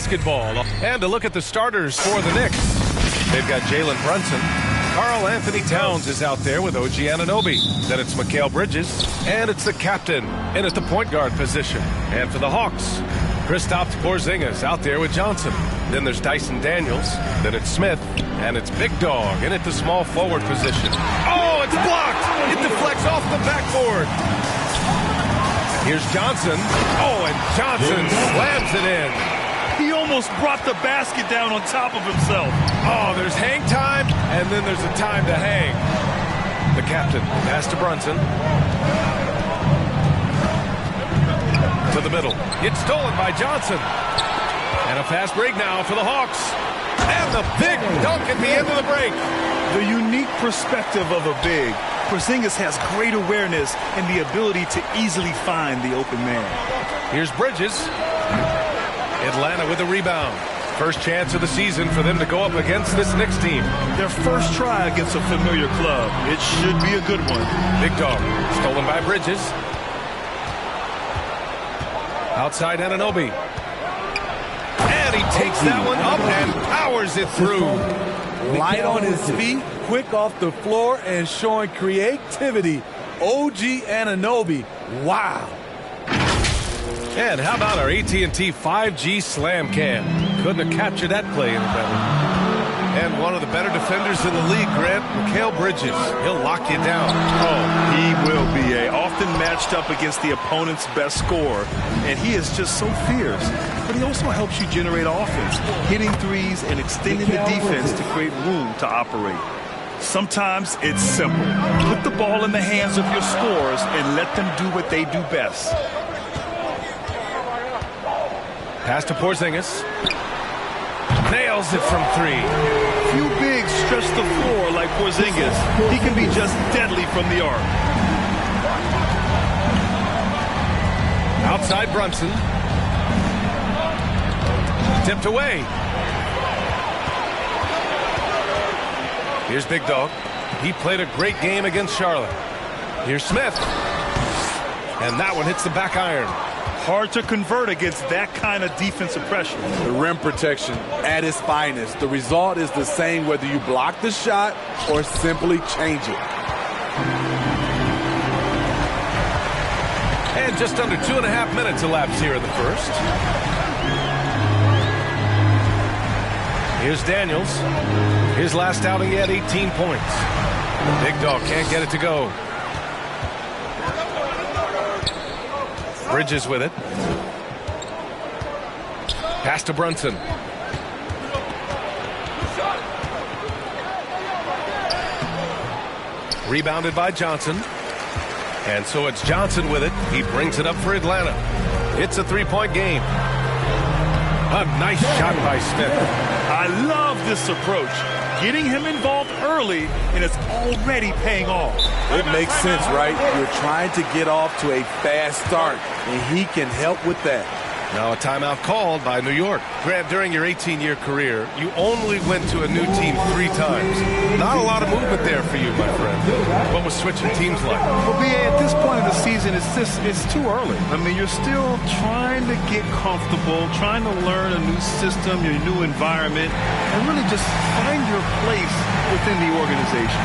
basketball. And to look at the starters for the Knicks. They've got Jalen Brunson. Karl Anthony Towns is out there with OG Anunoby. Then it's Mikal Bridges. And it's the captain in at the point guard position. And for the Hawks, Kristaps Porzingis out there with Johnson. Then there's Dyson Daniels. Then it's Smith. And it's Big Dog in at the small forward position. Oh, it's blocked! It deflects off the backboard. Here's Johnson. Oh, and Johnson slams it in. He almost brought the basket down on top of himself. Oh, there's hang time, and then there's a time to hang. The captain pass to Brunson. To the middle. It's stolen by Johnson. And a fast break now for the Hawks. And the big dunk at the end of the break. The unique perspective of a big. Porzingis has great awareness and the ability to easily find the open man. Here's Bridges. Atlanta with a rebound. First chance of the season for them to go up against this Knicks team. Their first try against a familiar club. It should be a good one. Big Dog stolen by Bridges. Outside Anunoby. And he takes that one up and powers it through. Light on his feet, quick off the floor, and showing creativity. OG Anunoby. Wow. And how about our AT&T 5G Slam Cam? Couldn't have captured that play any better. And one of the better defenders in the league, Grant, Mikal Bridges. He'll lock you down. Oh, he will be often matched up against the opponent's best scorer. And he is just so fierce. But he also helps you generate offense, hitting threes and extending the defense to create room to operate. Sometimes it's simple. Put the ball in the hands of your scorers and let them do what they do best. Pass to Porzingis. Nails it from three. Few bigs stretch the floor like Porzingis. He can be just deadly from the arc. Outside Brunson. Tipped away. Here's Big Dog. He played a great game against Charlotte. Here's Smith. And that one hits the back iron. Hard to convert against that kind of defensive pressure. The rim protection at its finest. The result is the same whether you block the shot or simply change it. And just under 2.5 minutes elapsed here in the first. Here's Daniels. His last outing, he had 18 points. Big Dog can't get it to go. Bridges with it. Pass to Brunson. Rebounded by Johnson. And so it's Johnson with it. He brings it up for Atlanta. It's a three-point game. A nice shot by Smith. I love this approach. Getting him involved early, and it's already paying off. It makes sense, right? You're trying to get off to a fast start, and he can help with that. Now a timeout called by New York. Grant, during your 18-year career, you only went to a new team 3 times. Not a lot of movement there for you, my friend. What was switching teams like? Well, B.A., at this point in the season, it's too early. I mean, you're still trying to get comfortable, trying to learn a new system, your new environment, and really just find your place within the organization.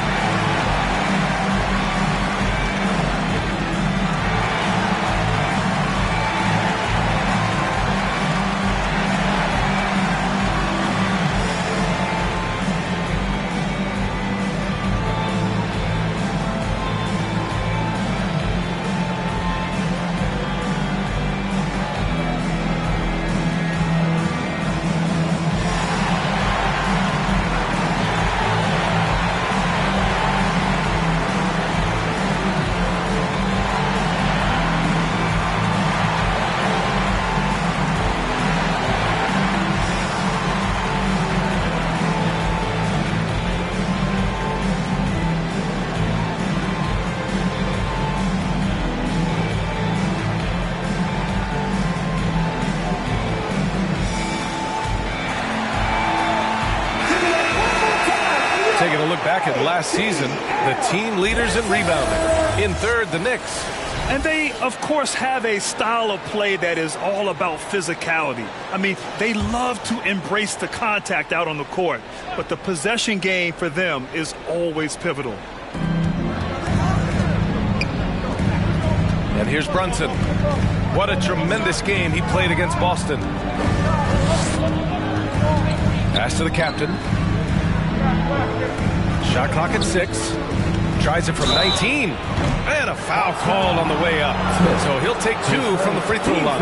Taking a look back at last season, the team leaders in rebounding. In third, the Knicks. And they, of course, have a style of play that is all about physicality. I mean, they love to embrace the contact out on the court, but the possession game for them is always pivotal. And here's Brunson. What a tremendous game he played against Boston. Pass to the captain. Shot clock at 6. Tries it from 19. And a foul called on the way up. So he'll take 2 from the free throw line.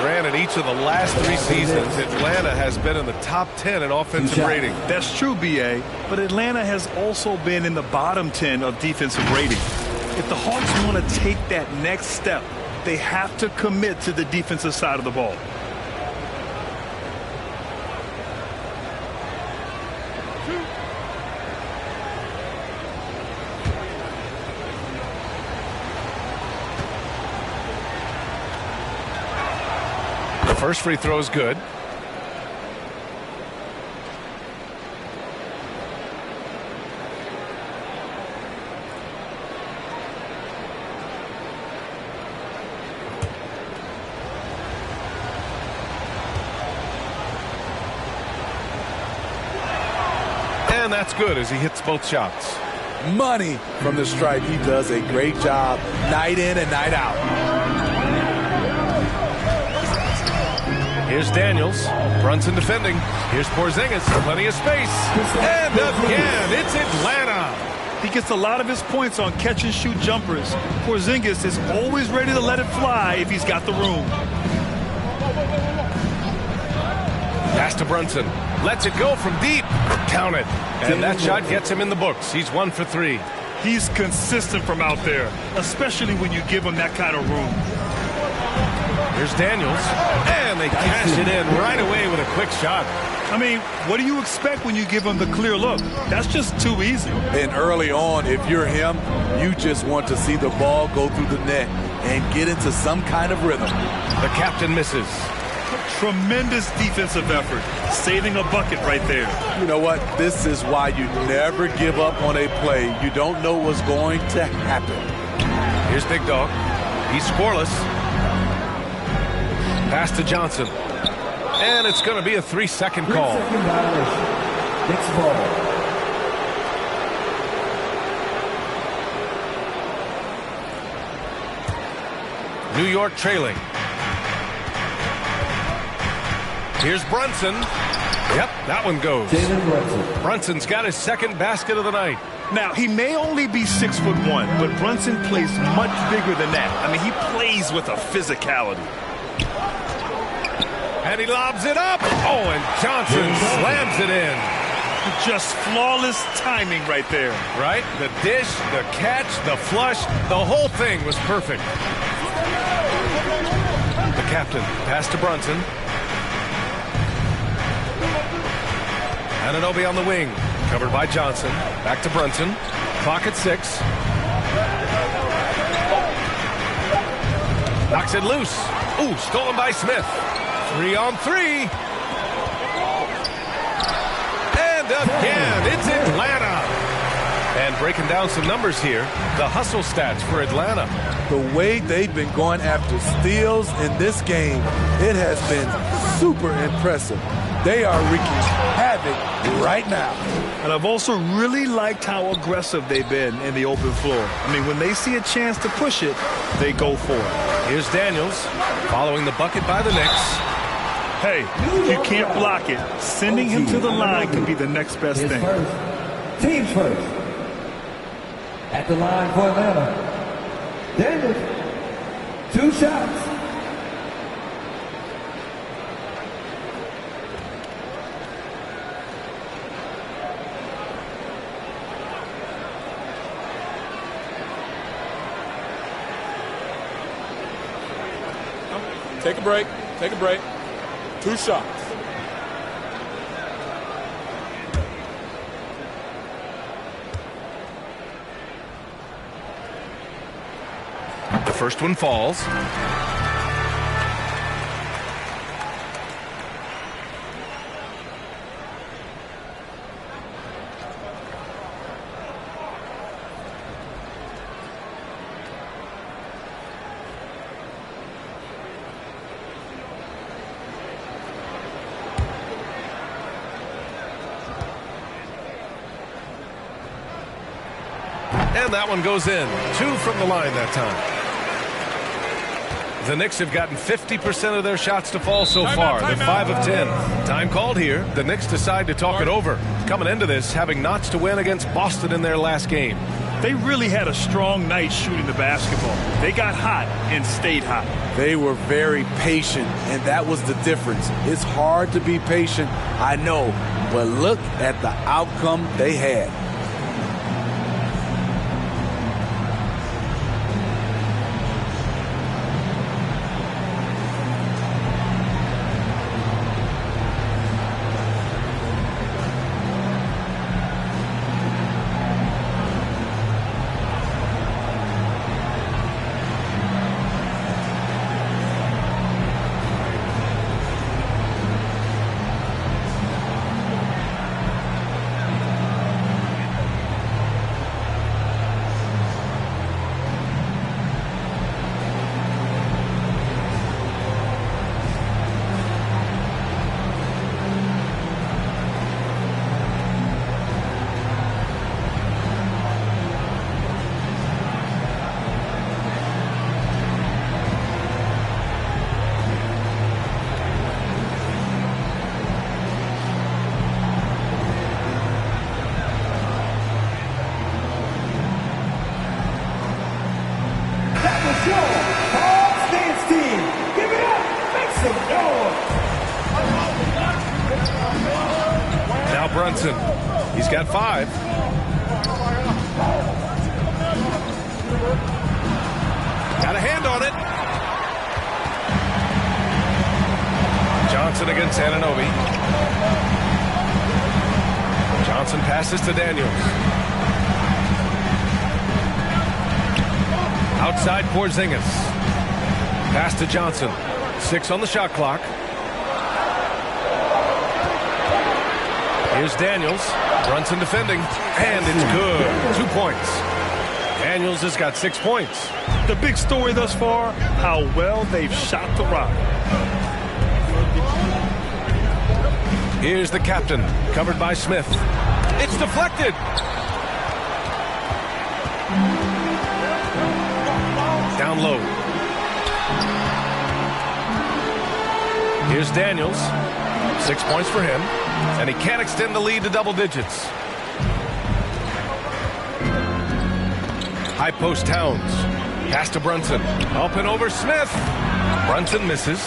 Granted, each of the last 3 seasons, Atlanta has been in the top 10 in offensive rating. That's true, B.A., but Atlanta has also been in the bottom 10 of defensive rating. If the Hawks want to take that next step, they have to commit to the defensive side of the ball. The first free throw is good. And that's good as he hits both shots. Money from the stripe. He does a great job night in and night out. Here's Daniels. Brunson defending. Here's Porzingis. Plenty of space. And again, it's Atlanta. He gets a lot of his points on catch-and-shoot jumpers. Porzingis is always ready to let it fly if he's got the room. Pass to Brunson. Lets it go from deep. Count it. And that shot gets him in the books. He's 1 for 3. He's consistent from out there, especially when you give him that kind of room. Here's Daniels. And they cash it in right away with a quick shot. I mean, what do you expect when you give him the clear look? That's just too easy. And early on, if you're him, you just want to see the ball go through the net and get into some kind of rhythm. The captain misses. Tremendous defensive effort, saving a bucket right there. You know what? This is why you never give up on a play. You don't know what's going to happen. Here's Big Dog. He's scoreless. Pass to Johnson. And it's going to be a 3-second call. 3-second violation. Next ball. New York trailing. Here's Brunson. Yep, that one goes. Brunson's got his second basket of the night. Now, he may only be 6'1", but Brunson plays much bigger than that. I mean, he plays with a physicality. And he lobs it up. Oh, and Johnson slams it in. Just flawless timing right there. Right? The dish, the catch, the flush, the whole thing was perfect. The captain, pass to Brunson. Anunoby on the wing, covered by Johnson. Back to Brunson. Clock at 6. Knocks it loose. Ooh, stolen by Smith. 3-on-3. And again, it's Atlanta. And breaking down some numbers here, the hustle stats for Atlanta. The way they've been going after steals in this game, it has been super impressive. They are wreaking havoc right now. And I've also really liked how aggressive they've been in the open floor. I mean, when they see a chance to push it, they go for it. Here's Daniels following the bucket by the Knicks. Hey, if you can't block it, sending him to the line can be the next best thing. Teams first. At the line for Atlanta. Daniels. 2 shots. Take a break. Take a break. 2 shots. The first one falls. And that one goes in. 2 from the line that time. The Knicks have gotten 50% of their shots to fall so far. They're 5 of 10. Time called here. The Knicks decide to talk it over. Coming into this, having knots to win against Boston in their last game. They really had a strong night shooting the basketball. They got hot and stayed hot. They were very patient, and that was the difference. It's hard to be patient, I know, but look at the outcome they had. Now Brunson. He's got 5. Got a hand on it. Johnson against Anunoby. Johnson passes to Daniels. Outside Porzingis. Pass to Johnson. 6 on the shot clock. Here's Daniels. Brunson defending. And it's good. 2 points. Daniels has got 6 points. The big story thus far, how well they've shot the rock. Here's the captain. Covered by Smith. It's deflected. Down low. Here's Daniels. 6 points for him. And he can't extend the lead to double digits. High post Towns. Pass to Brunson. Up and over Smith. Brunson misses.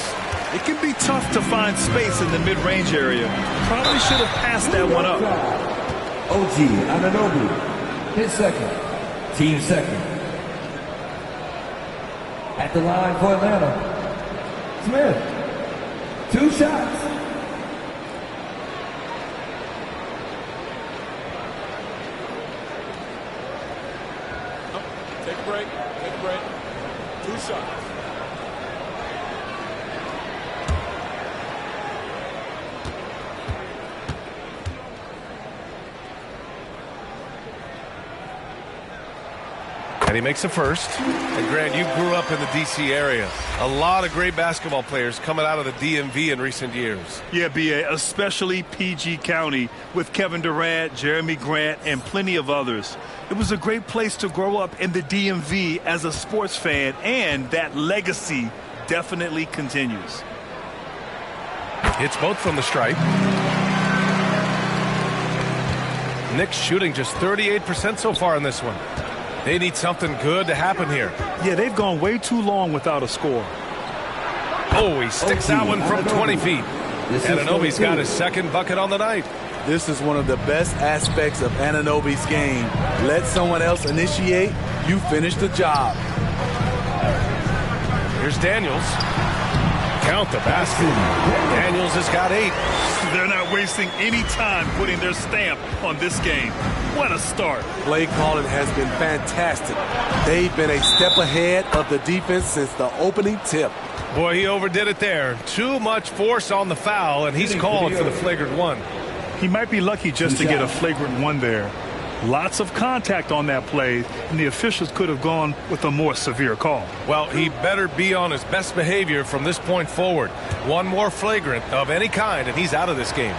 It can be tough to find space in the mid-range area. Probably should have passed that one up. OG Anunoby, his second, team second. At the line for Atlanta, Smith, 2 shots. Take a break. Take a break. 2 shots. And he makes the first. And Grant, you grew up in the D.C. area. A lot of great basketball players coming out of the DMV in recent years. Yeah, B.A., especially PG County with Kevin Durant, Jeremy Grant, and plenty of others. It was a great place to grow up in the DMV as a sports fan, and that legacy definitely continues. Hits both from the stripe. Knicks shooting just 38% so far in this one. They need something good to happen here. Yeah, they've gone way too long without a score. Oh, he sticks that one from 20 feet. Anunoby's got his second bucket on the night. This is one of the best aspects of Anunoby's game. Let someone else initiate, you finish the job. Here's Daniels. Count the basket. Daniels has got 8. They're not wasting any time putting their stamp on this game. What a start. Play calling has been fantastic. They've been a step ahead of the defense since the opening tip. Boy, he overdid it there. Too much force on the foul, and he's called for the flagrant 1. He might be lucky just to get a flagrant 1 there. Lots of contact on that play, and the officials could have gone with a more severe call. Well, he better be on his best behavior from this point forward. One more flagrant of any kind, and he's out of this game.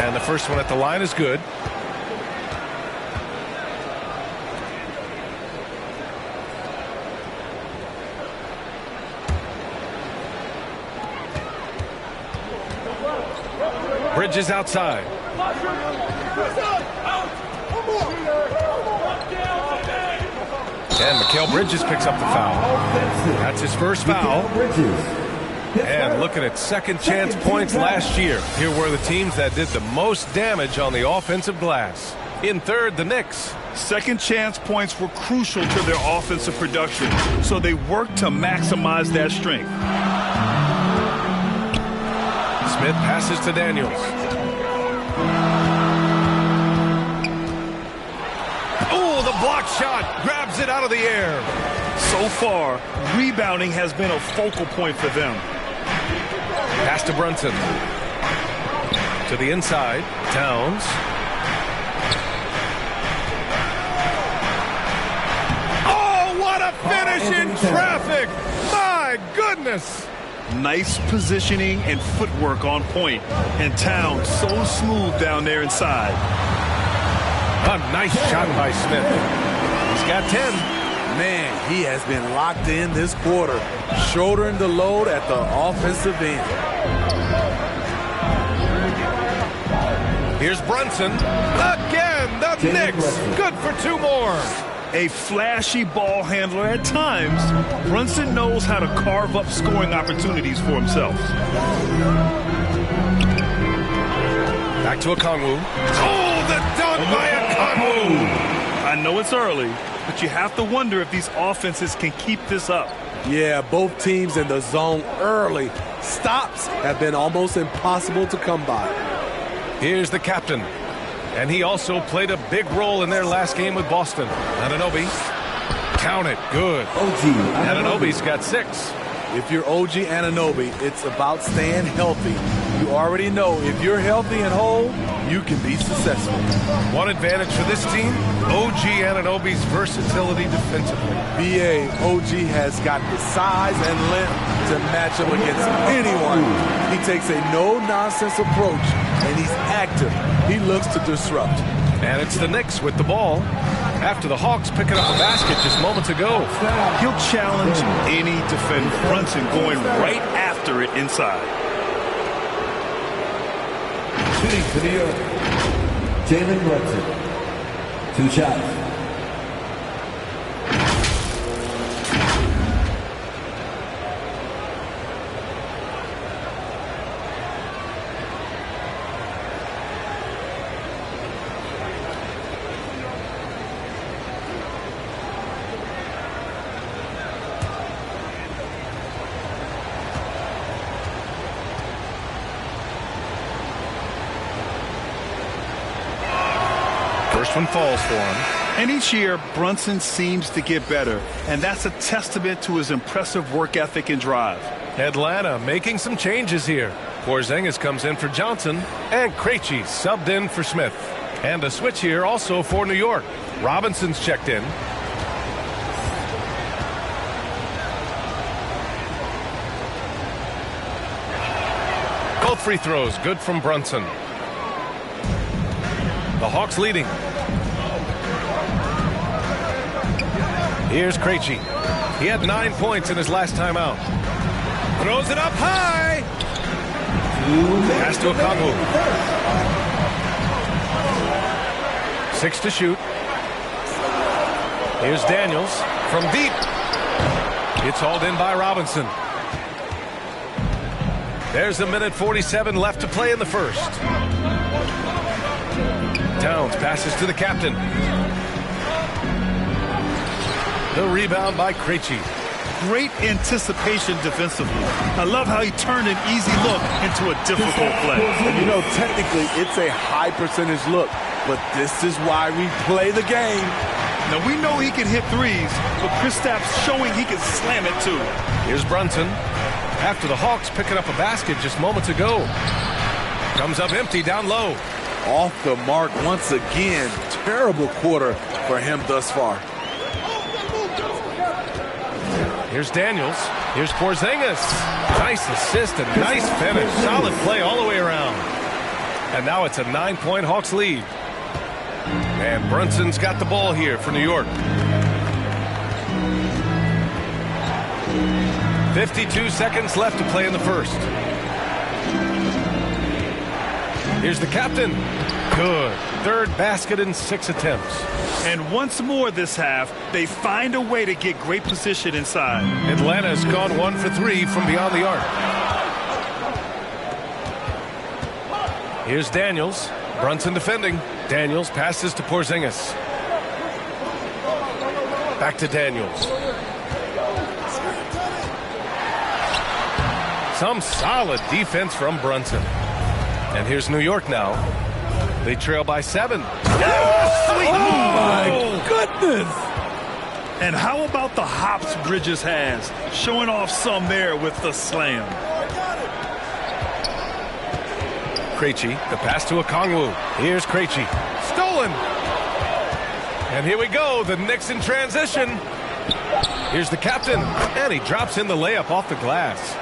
And the first one at the line is good. Bridges outside. And Mikal Bridges picks up the foul. That's his first foul. And looking at second chance points last year, here were the teams that did the most damage on the offensive glass. In third, the Knicks. Second chance points were crucial to their offensive production, so they worked to maximize that strength. Smith passes to Daniels. Oh, the block shot grabs it out of the air. So far, rebounding has been a focal point for them. Pass to Brunson. To the inside, Towns. Oh, what a finish in traffic! My goodness! Nice positioning and footwork on point. And Towns so smooth down there inside. A nice shot by Smith. He's got 10. Man, he has been locked in this quarter, shouldering the load at the offensive end. Here's Brunson. Again, the Knicks. Good for 2 more. A flashy ball handler at times, Brunson knows how to carve up scoring opportunities for himself. Back to Okongwu. Oh, the dunk by Okongwu. I know it's early, but you have to wonder if these offenses can keep this up. Yeah, both teams in the zone early. Stops have been almost impossible to come by. Here's the captain. And he also played a big role in their last game with Boston. Anunoby. Count it. Good. Anunoby's got 6. If you're OG Anunoby, it's about staying healthy. You already know if you're healthy and whole, you can be successful. One advantage for this team, OG Anunoby's versatility defensively. BA, OG has got the size and length to match up against anyone. He takes a no-nonsense approach, and he's active. He looks to disrupt. And it's the Knicks with the ball. After the Hawks picking up a basket just moments ago. He'll challenge any defender. Brunson going right after it inside. Shooting to New York, Jalen Brunson. 2 shots. First one falls for him. And each year, Brunson seems to get better, and that's a testament to his impressive work ethic and drive. Atlanta making some changes here. Porzingis comes in for Johnson, and Krejci subbed in for Smith. And a switch here also for New York. Robinson's checked in. Both free throws good from Brunson. The Hawks leading. Here's Krejci. He had 9 points in his last time out. Throws it up high. Pass to Okongwu. 6 to shoot. Here's Daniels from deep. It's hauled in by Robinson. There's a minute 47 left to play in the first. Towns passes to the captain. The rebound by Krejci. Great anticipation defensively. I love how he turned an easy look into a difficult play. You know, technically, it's a high percentage look, but this is why we play the game. Now, we know he can hit threes, but Kristaps showing he can slam it too. Here's Brunson. After the Hawks picking up a basket just moments ago. Comes up empty down low. Off the mark once again. Terrible quarter for him thus far. Here's Daniels. Here's Porzingis. Nice assist and nice finish. Solid play all the way around. And now it's a 9-point Hawks lead. And Brunson's got the ball here for New York. 52 seconds left to play in the first. Here's the captain. Good. Third basket in 6 attempts. And once more this half, they find a way to get great position inside. Atlanta's gone 1 for 3 from beyond the arc. Here's Daniels. Brunson defending. Daniels passes to Porzingis. Back to Daniels. Some solid defense from Brunson. And here's New York now. They trail by 7. Sweet. Oh, my goodness. And how about the hops Bridges has? Showing off some there with the slam. Krejci, the pass to Okongwu. Here's Krejci. Stolen. And here we go, the Knicks in transition. Here's the captain, and he drops in the layup off the glass.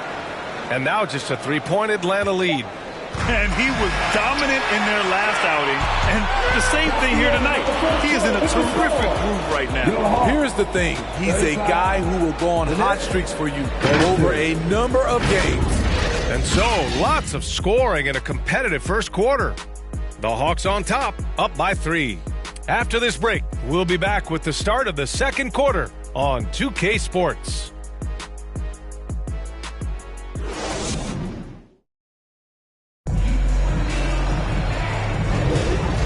And now just a 3-point Atlanta lead. And he was dominant in their last outing. And the same thing here tonight. He is in a terrific groove right now. Here's the thing. He's a guy who will go on hot streaks for you over a number of games. And so, lots of scoring in a competitive first quarter. The Hawks on top, up by 3. After this break, we'll be back with the start of the second quarter on 2K Sports.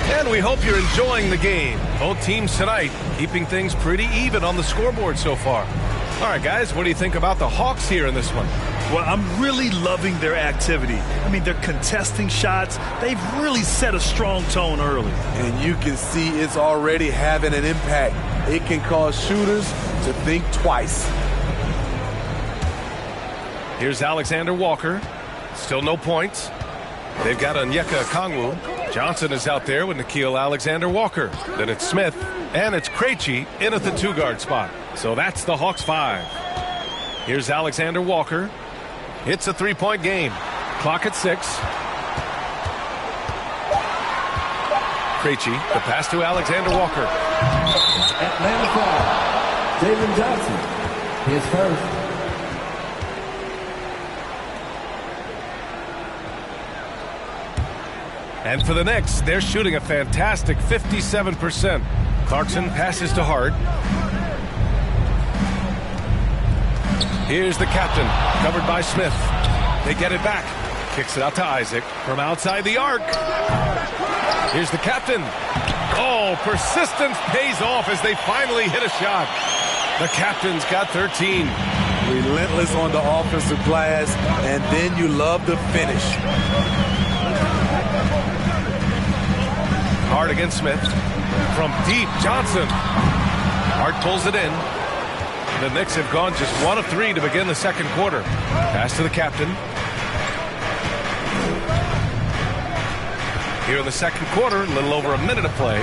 And we hope you're enjoying the game. Both teams tonight keeping things pretty even on the scoreboard so far. All right, guys, what do you think about the Hawks here in this one? Well, I'm really loving their activity. I mean, they're contesting shots. They've really set a strong tone early. And you can see it's already having an impact. It can cause shooters to think twice. Here's Alexander Walker. Still no points. They've got Onyeka Okongwu. Johnson is out there with Nickeil Alexander-Walker. Then it's Smith, and it's Krejci in at the 2-guard spot. So that's the Hawks 5. Here's Alexander Walker. It's a 3-point game. Clock at 6. Krejci, the pass to Alexander Walker. Atlanta foul. Jalen Johnson. His first. And for the Knicks, they're shooting a fantastic 57%. Clarkson passes to Hart. Here's the captain, covered by Smith. They get it back. Kicks it out to Isaac from outside the arc. Here's the captain. Oh, persistence pays off as they finally hit a shot. The captain's got 13. Relentless on the offensive glass, and then you love the finish. Hart against Smith. From deep, Johnson. Hart pulls it in. The Knicks have gone just 1 of 3 to begin the second quarter. Pass to the captain. Here in the second quarter, a little over a minute to play.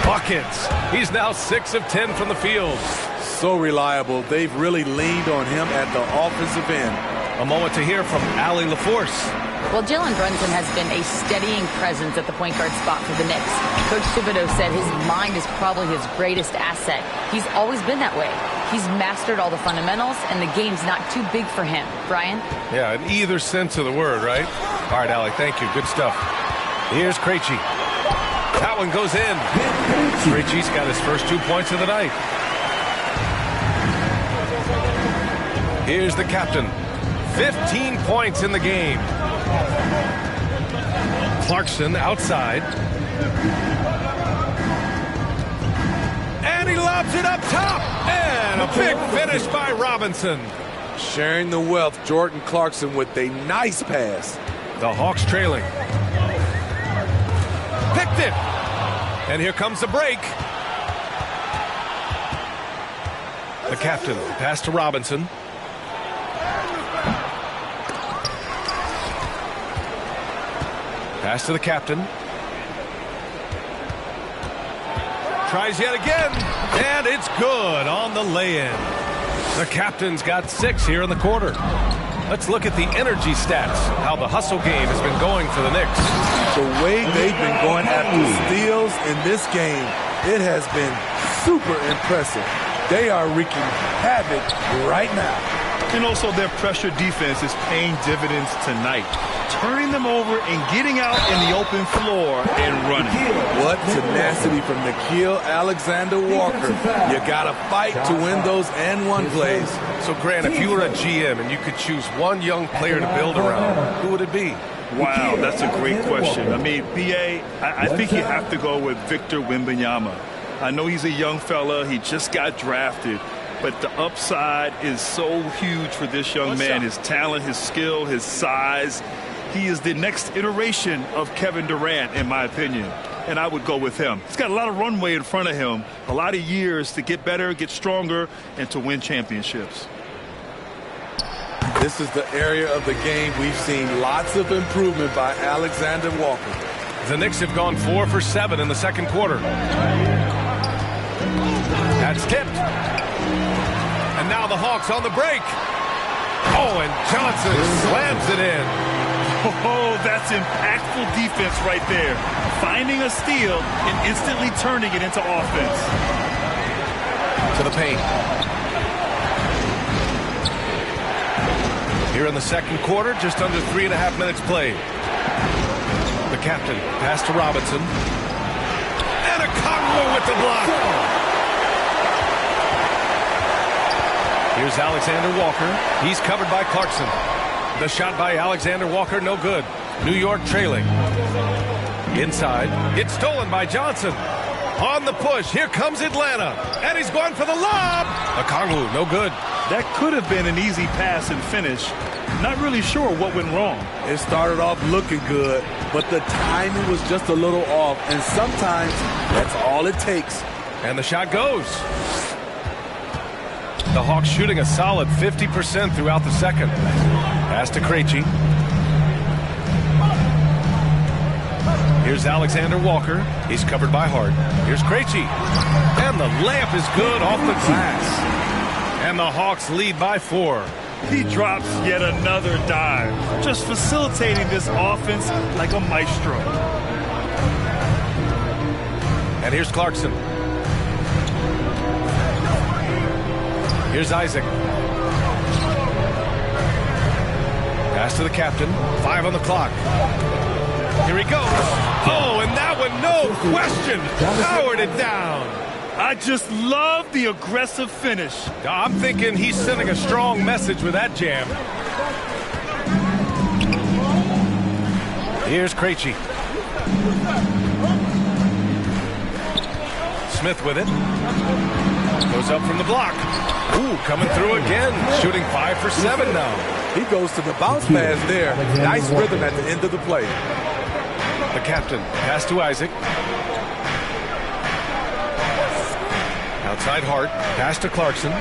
Buckets. He's now 6 of 10 from the field. So reliable. They've really leaned on him at the offensive end. A moment to hear from Allie LaForce. Well, Jalen Brunson has been a steadying presence at the point guard spot for the Knicks. Coach Thibodeau said his mind is probably his greatest asset. He's always been that way. He's mastered all the fundamentals, and the game's not too big for him. Brian? Yeah, in either sense of the word, right? All right, Allie, thank you. Good stuff. Here's Krejci. That one goes in. Krejci's got his first 2 points of the night. Here's the captain. 15 points in the game. Clarkson outside. And he lobs it up top. And a big finish by Robinson. Sharing the wealth, Jordan Clarkson with a nice pass. The Hawks trailing. Picked it. And here comes the break. The captain, pass to Robinson. Pass to the captain. Tries yet again, and it's good on the lay-in. The captain's got 6 here in the quarter. Let's look at the energy stats, how the hustle game has been going for the Knicks. The way they've been going after steals in this game, it has been super impressive. They are wreaking havoc right now. And also their pressure defense is paying dividends tonight. Turning them over and getting out in the open floor and running. What tenacity from Nickeil Alexander-Walker. You got to fight to win those and-one plays. So, Grant, if you were a GM and you could choose one young player to build around, who would it be? Wow, that's a great question. I mean, B.A., I think you have to go with Victor Wembanyama. I know he's a young fella. He just got drafted. But the upside is so huge for this young man. His talent, his skill, his size. He is the next iteration of Kevin Durant, in my opinion. And I would go with him. He's got a lot of runway in front of him, a lot of years to get better, get stronger, and to win championships. This is the area of the game we've seen lots of improvement by Alexander Walker. The Knicks have gone 4 for 7 in the second quarter. That's tipped. And now the Hawks on the break. Oh, and Johnson slams it in. Oh, that's impactful defense right there. Finding a steal and instantly turning it into offense. To the paint. Here in the second quarter, just under 3.5 minutes played. The captain, pass to Robinson. And a Okongwu with the block. Here's Alexander Walker. He's covered by Clarkson. The shot by Alexander Walker, no good. New York trailing. Inside. It's stolen by Johnson. On the push. Here comes Atlanta. And he's going for the lob. Okongwu, no good. That could have been an easy pass and finish. Not really sure what went wrong. It started off looking good, but the timing was just a little off. And sometimes that's all it takes. And the shot goes. The Hawks shooting a solid 50% throughout the second. Pass to Krejci. Here's Alexander Walker. He's covered by Hart. Here's Krejci. And the layup is good off the glass. And the Hawks lead by 4. He drops yet another dive. Just facilitating this offense like a maestro. And here's Clarkson. Here's Isaac. Pass to the captain. 5 on the clock. Here he goes. Oh, and that one, no question, powered it down. I just love the aggressive finish. I'm thinking he's sending a strong message with that jam. Here's Krejci. Smith with it. Goes up from the block. Ooh, coming through again. Shooting 5 for 7 now. He goes to the bounce pass there. Nice rhythm at the end of the play. The captain. Pass to Isaac. Outside Hart. Pass to Clarkson.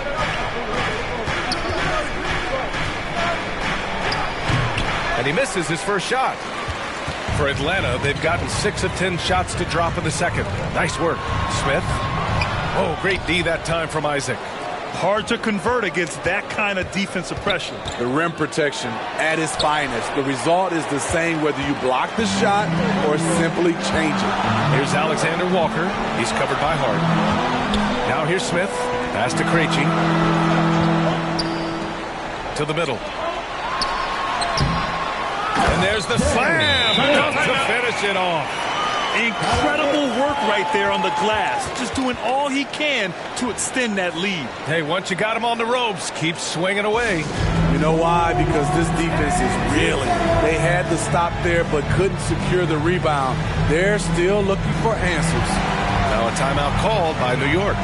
And he misses his first shot. For Atlanta, they've gotten 6 of 10 shots to drop in the second. Nice work. Smith. Oh, great D that time from Isaac. Hard to convert against that kind of defensive pressure. The rim protection at its finest. The result is the same whether you block the shot or simply change it. Here's Alexander Walker. He's covered by Hart. Now here's Smith. Pass to Krejci. To the middle. And there's the slam. Enough to finish it off. Incredible work right there on the glass. Just doing all he can to extend that lead. Hey, once you got him on the ropes, keep swinging away. You know why? Because this defense is reeling. They had to stop there but couldn't secure the rebound. They're still looking for answers. Now a timeout called by New York.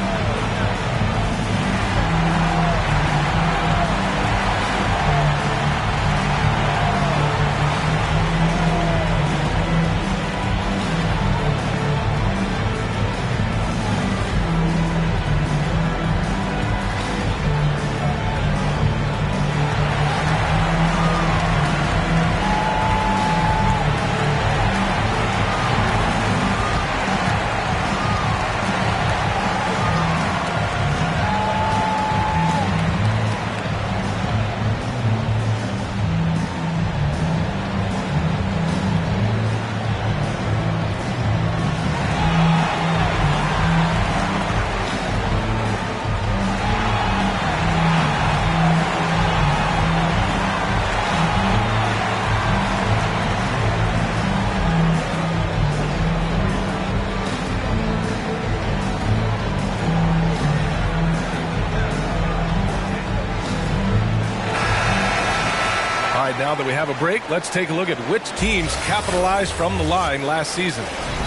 Now that we have a break, let's take a look at which teams capitalized from the line last season.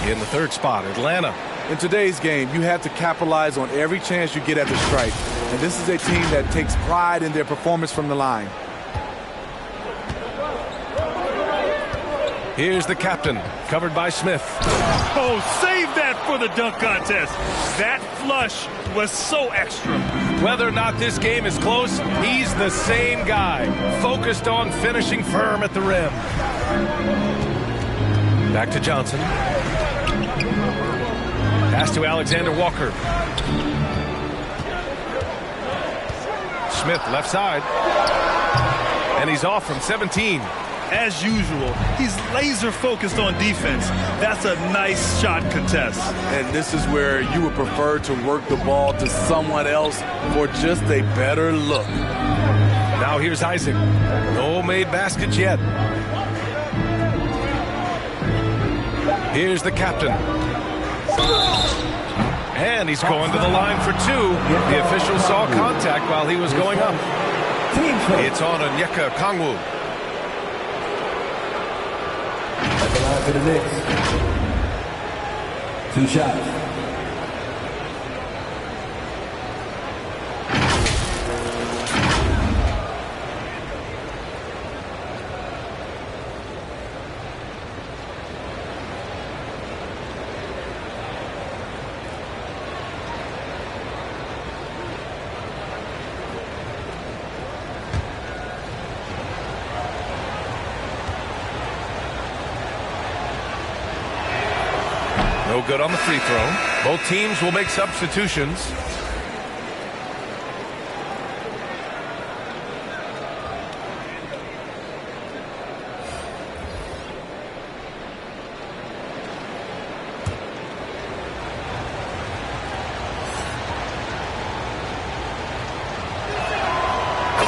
In the third spot, Atlanta. In today's game, you have to capitalize on every chance you get at the strike. And this is a team that takes pride in their performance from the line. Here's the captain, covered by Smith. Oh, save that for the dunk contest. That flush was so extra. Whether or not this game is close, he's the same guy, focused on finishing firm at the rim. Back to Johnson. Pass to Alexander Walker. Smith left side. And he's off from 17. As usual, he's laser focused on defense. That's a nice shot contest. And this is where you would prefer to work the ball to someone else for just a better look. Now here's Isaac. No made baskets yet. Here's the captain. And he's going to the line for two. The official saw contact while he was going up. It's on Onyeka Okongwu. At the line for the Knicks. 2 shots. No good on the free throw. Both teams will make substitutions.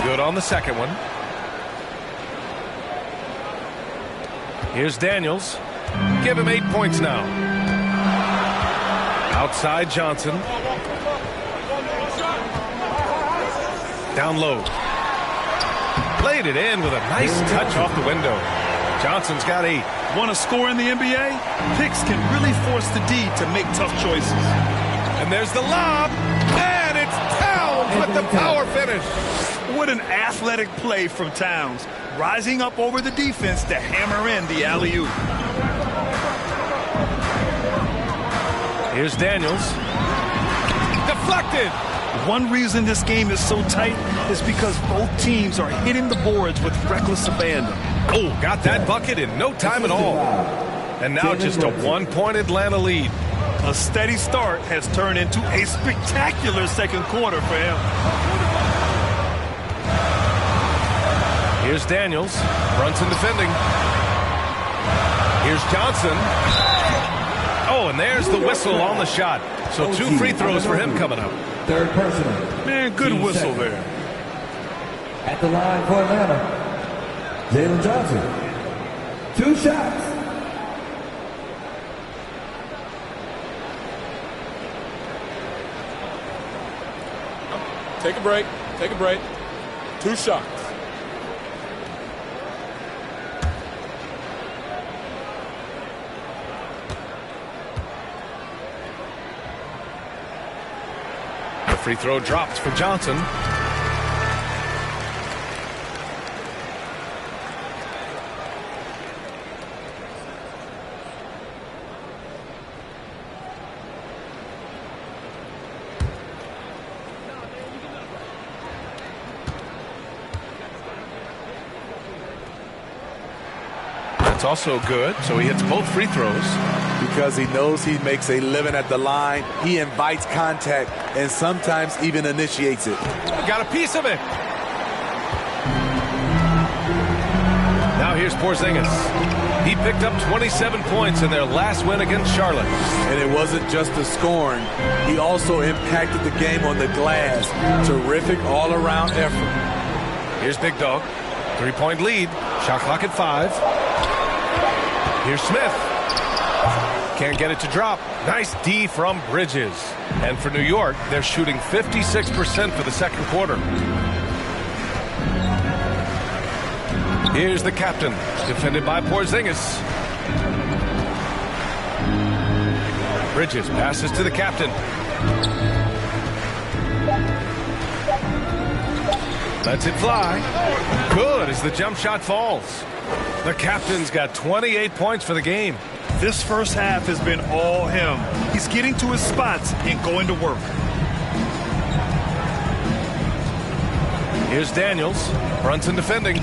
Good on the second one. Here's Daniels. Give him 8 points now. Outside Johnson. Down low. Played it in with a nice touch off the window. Johnson's got 8. Want to score in the NBA? Picks can really force the D to make tough choices. And there's the lob. And it's Towns with the power finish. What an athletic play from Towns. Rising up over the defense to hammer in the alley-oop. Here's Daniels. Deflected. One reason this game is so tight is because both teams are hitting the boards with reckless abandon. Oh, got that bucket in no time at all. And now just a 1-point Atlanta lead. A steady start has turned into a spectacular second quarter for him. Here's Daniels. Brunson defending. Here's Johnson. Oh, and there's the whistle on the shot. So 2 free throws for him coming up. Third personal. Man, good whistle there. At the line for Atlanta, Jalen Johnson. 2 shots. Take a break. Take a break. 2 shots. The free throw drops for Johnson. That's also good, so he hits both free throws. Because he knows he makes a living at the line, he invites contact and sometimes even initiates it. Got a piece of it. Now here's Porzingis. He picked up 27 points in their last win against Charlotte. And it wasn't just the scoring. He also impacted the game on the glass. Terrific all-around effort. Here's Big Dog. 3-point lead. Shot clock at 5. Here's Smith. Can't get it to drop. Nice D from Bridges. And for New York, they're shooting 56% for the second quarter. Here's the captain, defended by Porzingis. Bridges passes to the captain. Lets it fly. Good as the jump shot falls. The captain's got 28 points for the game. This first half has been all him. He's getting to his spots and going to work. Here's Daniels. Brunson defending.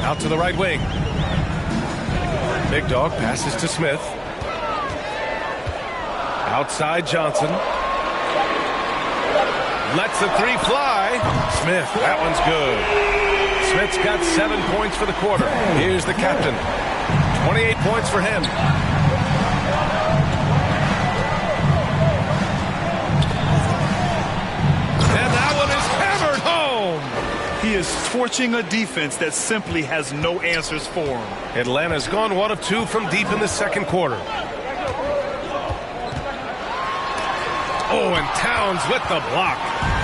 Out to the right wing. Big Dog passes to Smith. Outside Johnson. Lets the three fly. Smith, that one's good. Smith's got 7 points for the quarter. Here's the captain. 28 points for him. And that one is hammered home. He is torching a defense that simply has no answers for him. Atlanta's gone 1 of 2 from deep in the second quarter. Oh, and Towns with the block.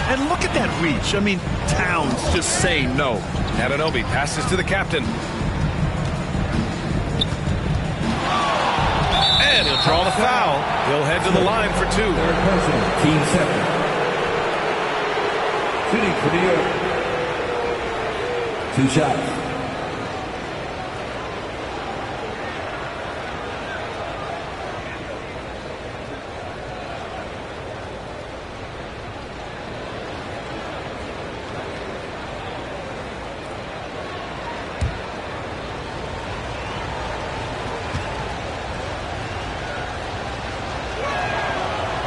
And look at that reach. I mean, Towns just say no. Anunoby passes to the captain. And he'll draw the foul. He'll head to the line for 2. Third person, team second. Shooting for New York. 2 shots.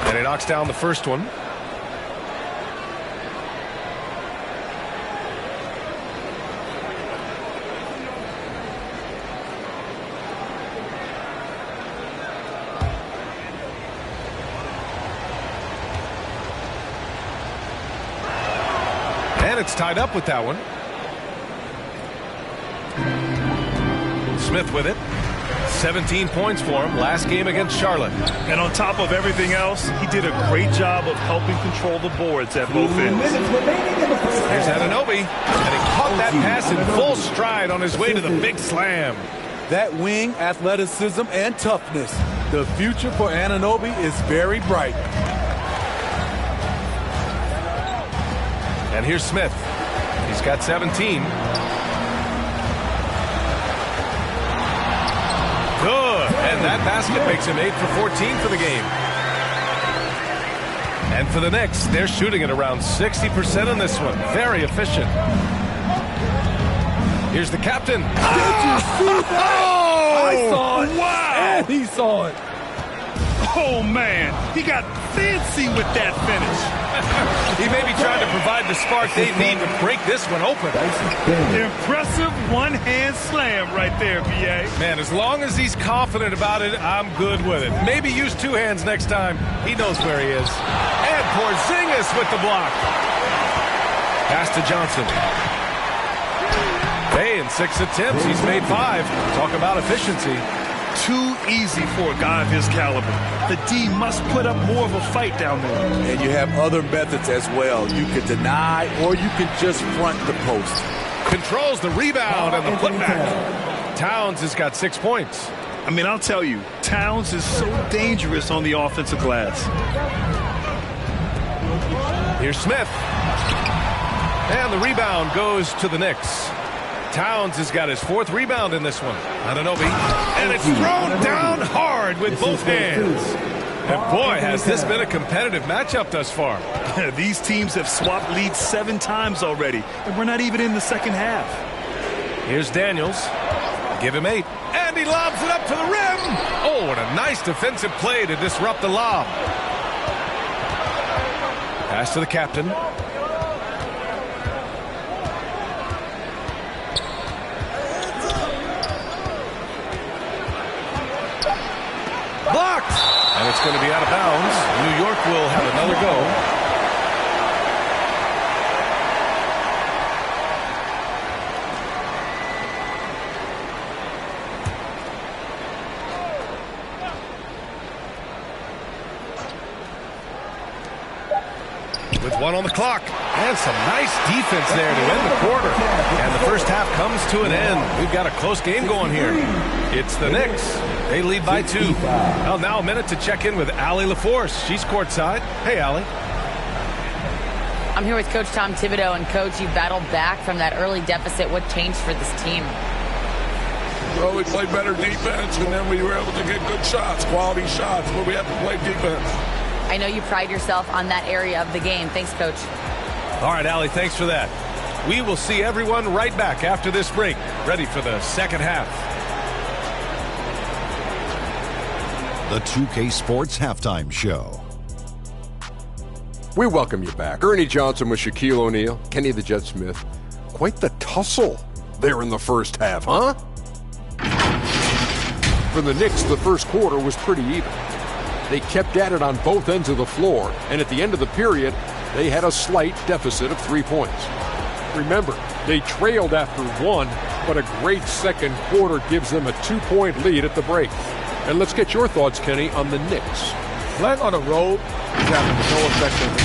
And he knocks down the first one. And it's tied up with that one. Smith with it. 17 points for him last game against Charlotte. And on top of everything else, he did a great job of helping control the boards at both ends. Here's Anunoby, and he caught that pass in full stride on his way to the big slam. That wing athleticism and toughness. The future for Anunoby is very bright. And here's Smith. He's got 17. Good. And that basket makes him 8 for 14 for the game. And for the Knicks, they're shooting at around 60% in this one. Very efficient. Here's the captain. Did you see that? I saw it. Wow. And he saw it. Oh, man. He got fancy with that finish. He may be trying to provide the spark they need to break this one open. Impressive one-hand slam right there, B.A. Man, as long as he's confident about it, I'm good with it. Maybe use 2 hands next time. He knows where he is. And Porzingis with the block. Pass to Johnson. Hey, in 6 attempts, he's made 5. Talk about efficiency. Too easy for a guy of his caliber. The D must put up more of a fight down there. And you have other methods as well. You can deny or you can just front the post. Controls the rebound and the putback. Towns has got 6 points. I mean, I'll tell you, Towns is so dangerous on the offensive glass. Here's Smith. And the rebound goes to the Knicks. Towns has got his 4th rebound in this one. Anunoby. And it's thrown down hard with both hands. And boy, has this been a competitive matchup thus far. These teams have swapped leads 7 times already, and we're not even in the second half. Here's Daniels. Give him 8. And he lobs it up to the rim. Oh, what a nice defensive play to disrupt the lob. Pass to the captain. Blocked! And it's going to be out of bounds. New York will have another go. With 1 on the clock. And some nice defense there to end the quarter. And the first half comes to an end. We've got a close game going here. It's the Knicks. They lead by 2. Well, now a minute to check in with Allie LaForce. She's courtside. Hey, Allie. I'm here with Coach Tom Thibodeau. And, Coach, you battled back from that early deficit. What changed for this team? Well, we played better defense, and then we were able to get good shots, quality shots, but we have to play defense. I know you pride yourself on that area of the game. Thanks, Coach. All right, Allie, thanks for that. We will see everyone right back after this break, ready for the second half. The 2K Sports Halftime Show. We welcome you back. Ernie Johnson with Shaquille O'Neal, Kenny the Jet Smith. Quite the tussle there in the first half, huh? For the Knicks, the first quarter was pretty even. They kept at it on both ends of the floor, and at the end of the period, they had a slight deficit of 3 points. Remember, they trailed after 1, but a great second quarter gives them a 2-point lead at the break. And let's get your thoughts, Kenny, on the Knicks. Playing on the road is having no effect on it.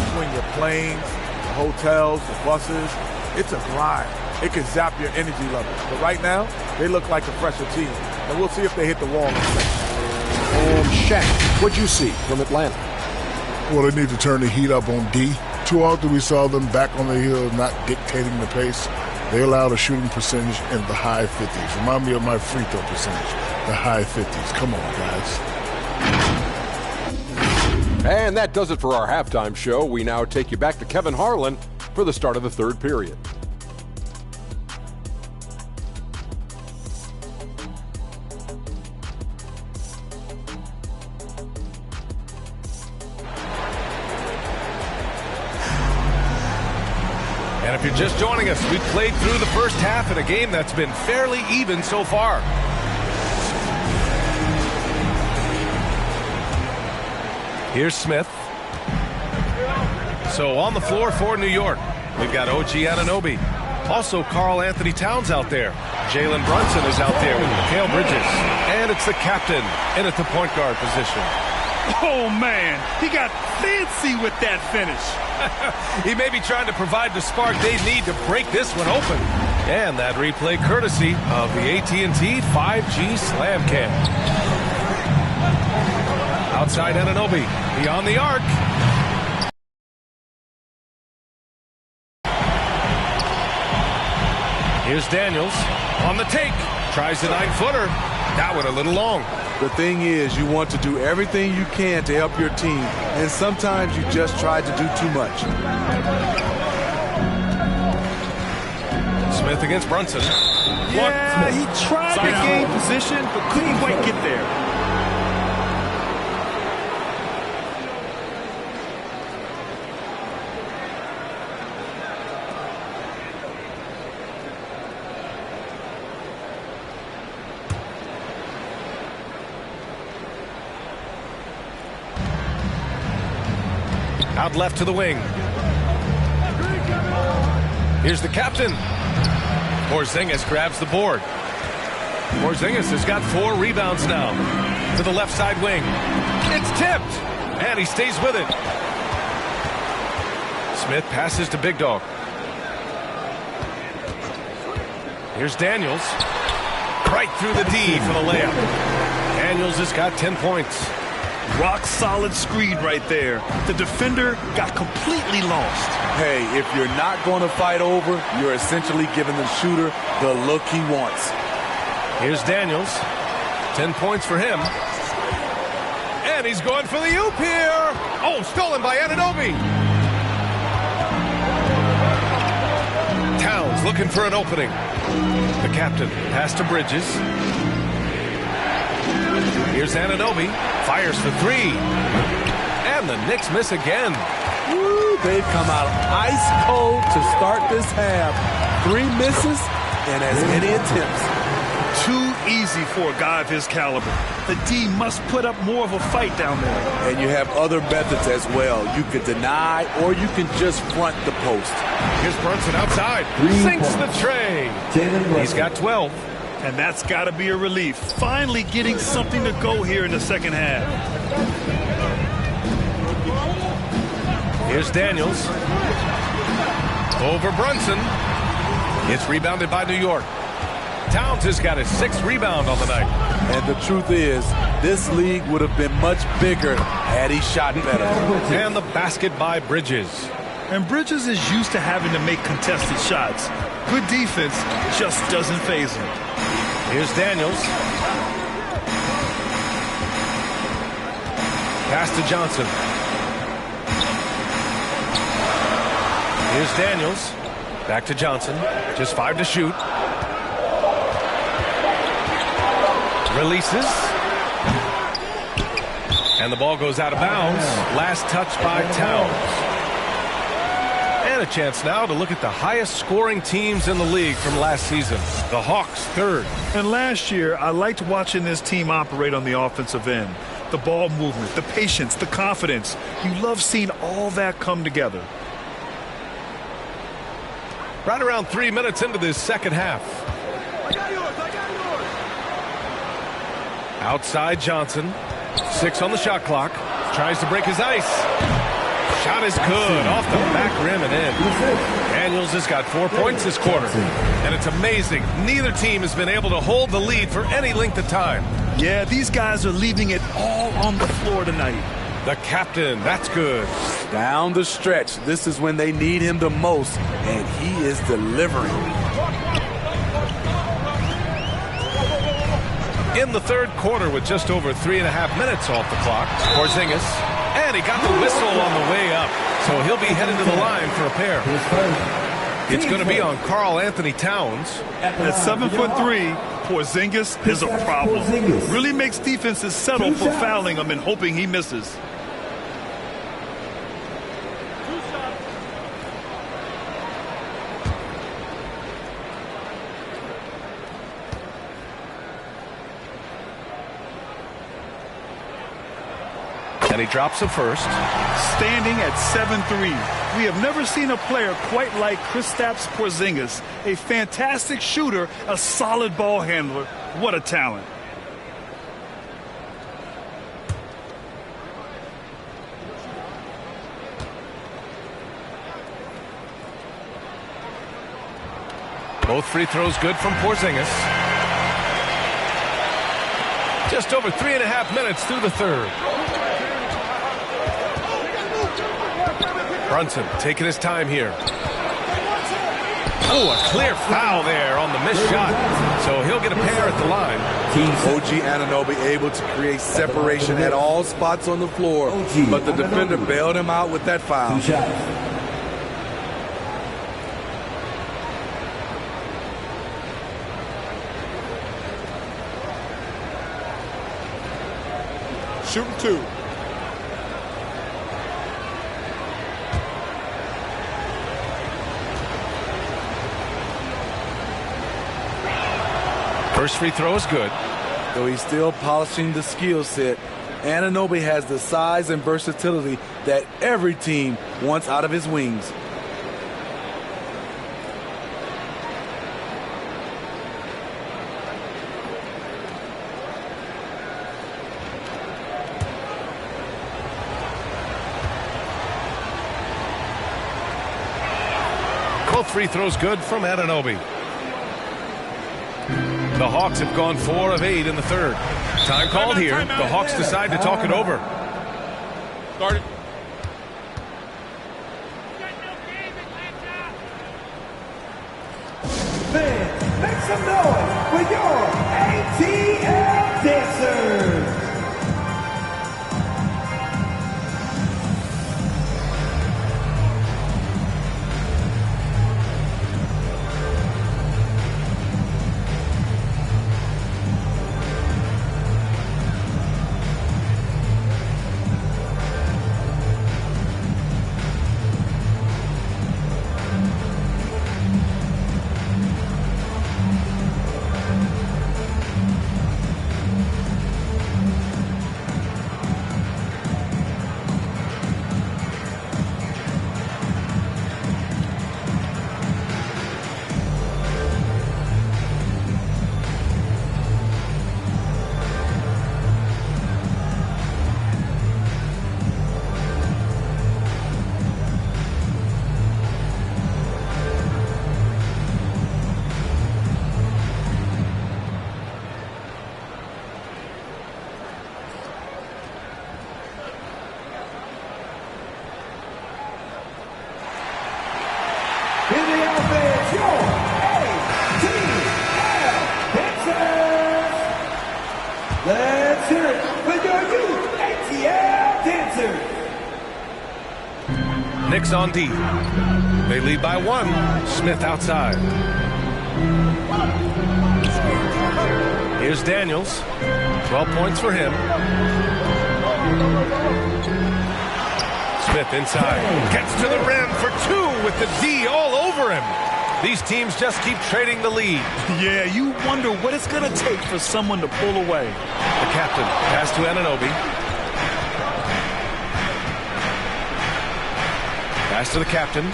Between your planes, the hotels, the buses, it's a grind. It can zap your energy level. But right now, they look like a fresher team. And we'll see if they hit the wall. And Shaq, what'd you see from Atlanta? Well, they need to turn the heat up on D. Too often we saw them back on the hill, not dictating the pace. They allowed a shooting percentage in the high 50s. Remind me of my free throw percentage, the high 50s. Come on, guys. And that does it for our halftime show. We now take you back to Kevin Harlan for the start of the third period. And if you're just joining us, we've played through the first half in a game that's been fairly even so far. Here's Smith. So on the floor for New York, we've got OG Anunoby. Also Karl Anthony Towns out there. Jalen Brunson is out there with Mikal Bridges. And it's the captain in at the point guard position. Oh, man, he got fancy with that finish. He may be trying to provide the spark they need to break this one open. And that replay courtesy of the AT&T 5G Slam Cam. Outside Anunoby, beyond the arc. Here's Daniels on the take. Tries the 9-footer. That one a little long. The thing is, you want to do everything you can to help your team, and sometimes you just try to do too much. Smith against Brunson. Yeah, he tried to gain position, but couldn't quite get there. Out left to the wing. Here's the captain. Porzingis grabs the board. Porzingis has got 4 rebounds now. To the left side wing. It's tipped. And he stays with it. Smith passes to Big Dog. Here's Daniels. Right through the D for the layup. Daniels has got 10 points. Rock solid screen right there. The defender got completely lost. Hey, if you're not going to fight over, you're essentially giving the shooter the look he wants. Here's Daniels. 10 points for him. And he's going for the oop here. Oh, stolen by Anunoby. Towns looking for an opening. The captain pass to Bridges. Here's Anunoby. Fires for 3. And the Knicks miss again. Woo, they've come out ice cold to start this half. 3 misses and as many attempts. Too easy for a guy of his caliber. The D must put up more of a fight down there. And you have other methods as well. You can deny or you can just front the post. Here's Brunson outside. Sinks the tray. He's got 12. And that's got to be a relief. Finally getting something to go here in the second half. Here's Daniels. Over Brunson. It's rebounded by New York. Towns has got his 6th rebound on the night. And the truth is, this league would have been much bigger had he shot better. And the basket by Bridges. And Bridges is used to having to make contested shots. Good defense just doesn't faze him. Here's Daniels. Pass to Johnson. Here's Daniels. Back to Johnson. Just 5 to shoot. Releases. And the ball goes out of bounds. Last touch by Towns. And a chance now to look at the highest scoring teams in the league from last season. The Hawks 3rd. And last year, I liked watching this team operate on the offensive end. The ball movement, the patience, the confidence. You love seeing all that come together. Right around 3 minutes into this second half. I got yours. Outside Johnson. 6 on the shot clock. Tries to break his ice. Shot is good. Off the back rim and in. Daniels has got 4 points this quarter. And it's amazing. Neither team has been able to hold the lead for any length of time. Yeah, these guys are leaving it all on the floor tonight. The captain. That's good. Down the stretch, this is when they need him the most, and he is delivering. In the 3rd quarter with just over 3.5 minutes off the clock, Porzingis, and he got the whistle on the way up, so he'll be headed to the line for a pair. It's going to be on Karl Anthony Towns. At 7'3", Porzingis is a problem. Really makes defenses settle for fouling him and hoping he misses. And he drops the first. Standing at 7'3", we have never seen a player quite like Kristaps Porzingis. A fantastic shooter, a solid ball handler. What a talent. Both free throws good from Porzingis. Just over 3.5 minutes through the 3rd. Brunson taking his time here. Oh, a clear foul there on the missed shot. So he'll get a pair at the line. OG Anunoby able to create separation at all spots on the floor, but the defender bailed him out with that foul. Shooting 2. First free throw is good. Though he's still polishing the skill set, Anunoby has the size and versatility that every team wants out of his wings. Both free throws good from Anunoby. The Hawks have gone 4 of 8 in the 3rd. Time called here. The Hawks decide to talk it over. Started. Fans, make some noise for your ATL Dancers. offense, your ATL Dancers. Let's hear it for your youth ATL Dancers. Knicks on D. They lead by 1. Smith outside. Here's Daniels. 12 points for him. Smith inside. Gets to the rim for 2 with the D all over him. These teams just keep trading the lead. Yeah, you wonder what it's going to take for someone to pull away. The captain pass to Anunoby. Pass to the captain.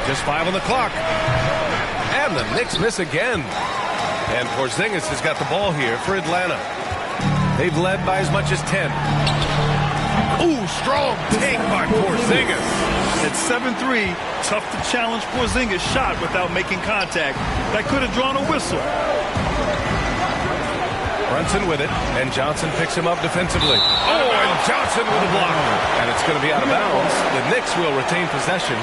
Just 5 on the clock. And the Knicks miss again. And Porzingis has got the ball here for Atlanta. They've led by as much as 10. Ooh, strong take by Porzingis. At 7-3, tough to challenge Porzingis' shot without making contact. That could have drawn a whistle. Brunson with it, and Johnson picks him up defensively. Oh, and Johnson with a block. And it's going to be out of bounds. The Knicks will retain possession.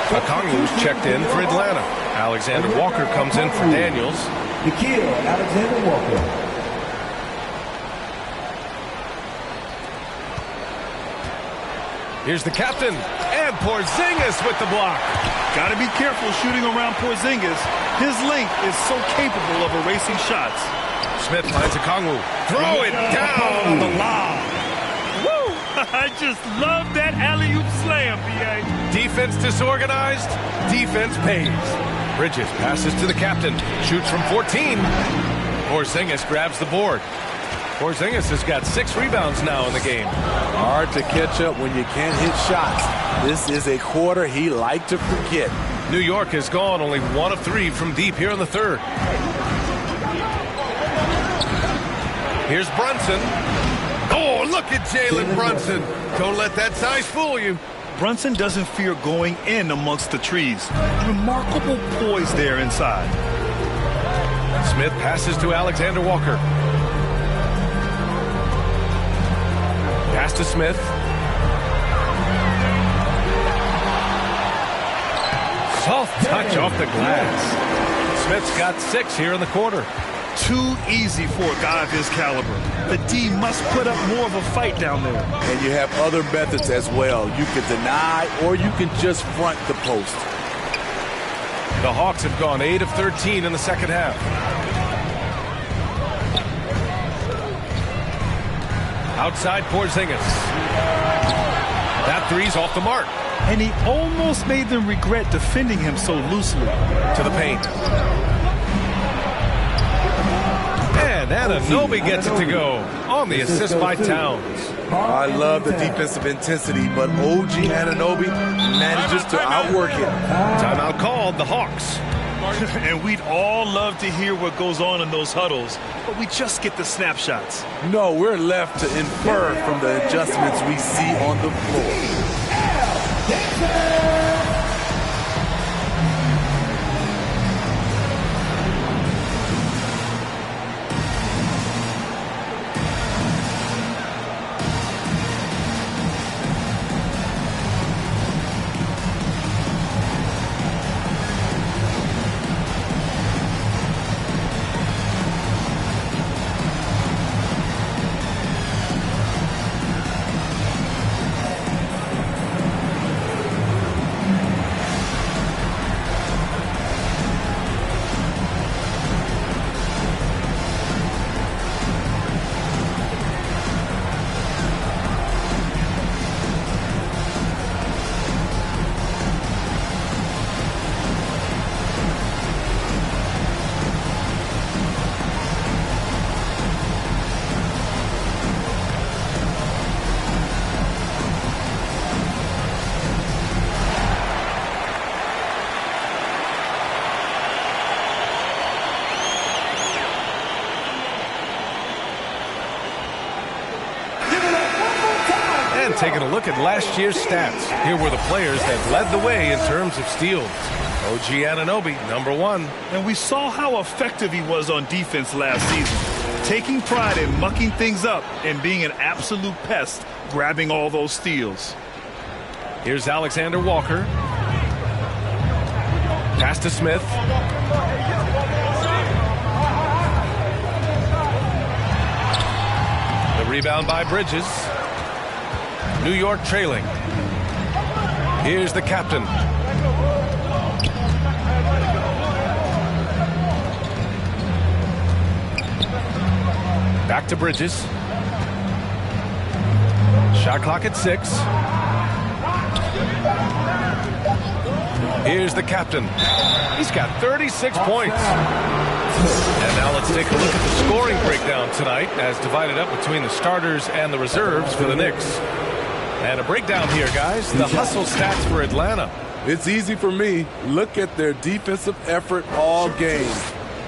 Okongwu's checked in for Atlanta. Alexander Walker comes in for Daniels. Nickeil Alexander-Walker. Here's the captain, and Porzingis with the block. Got to be careful shooting around Porzingis. His length is so capable of erasing shots. Smith finds Okongwu. Throw it down on the lob. Woo! I just love that alley-oop slam, B.A. Defense disorganized, defense pays. Bridges passes to the captain, shoots from 14. Porzingis grabs the board. Porzingis has got 6 rebounds now in the game. Hard to catch up when you can't hit shots. This is a quarter he liked to forget. New York has gone only 1 of 3 from deep here in the third. Here's Brunson. Oh, look at Jalen Brunson. Don't let that size fool you. Brunson doesn't fear going in amongst the trees. Remarkable poise there inside. Smith passes to Alexander Walker. Pass to Smith. Soft touch off the glass. Smith's got 6 here in the quarter. Too easy for a guy of his caliber. The D must put up more of a fight down there. And you have other methods as well. You can deny or you can just front the post. The Hawks have gone 8 of 13 in the second half. Outside Porzingis. That three's off the mark. And he almost made them regret defending him so loosely. To the paint. And Anunoby gets it to go on the assist by Towns. I love the defensive intensity, but OG Anunoby manages to outwork it. Timeout called, the Hawks. And we'd all love to hear what goes on in those huddles, but we just get the snapshots. No, we're left to infer from the adjustments we see on the floor. Taking a look at last year's stats. Here were the players that led the way in terms of steals. OG Anunoby, #1. And we saw how effective he was on defense last season. taking pride in mucking things up and being an absolute pest, grabbing all those steals. Here's Alexander Walker. Pass to Smith. The rebound by Bridges. New York trailing. Here's the captain. Back to Bridges. Shot clock at 6. Here's the captain. He's got 36 points. And now let's take a look at the scoring breakdown tonight as divided up between the starters and the reserves for the Knicks. And a breakdown here, guys. The hustle stats for Atlanta. It's easy for me. Look at their defensive effort all game.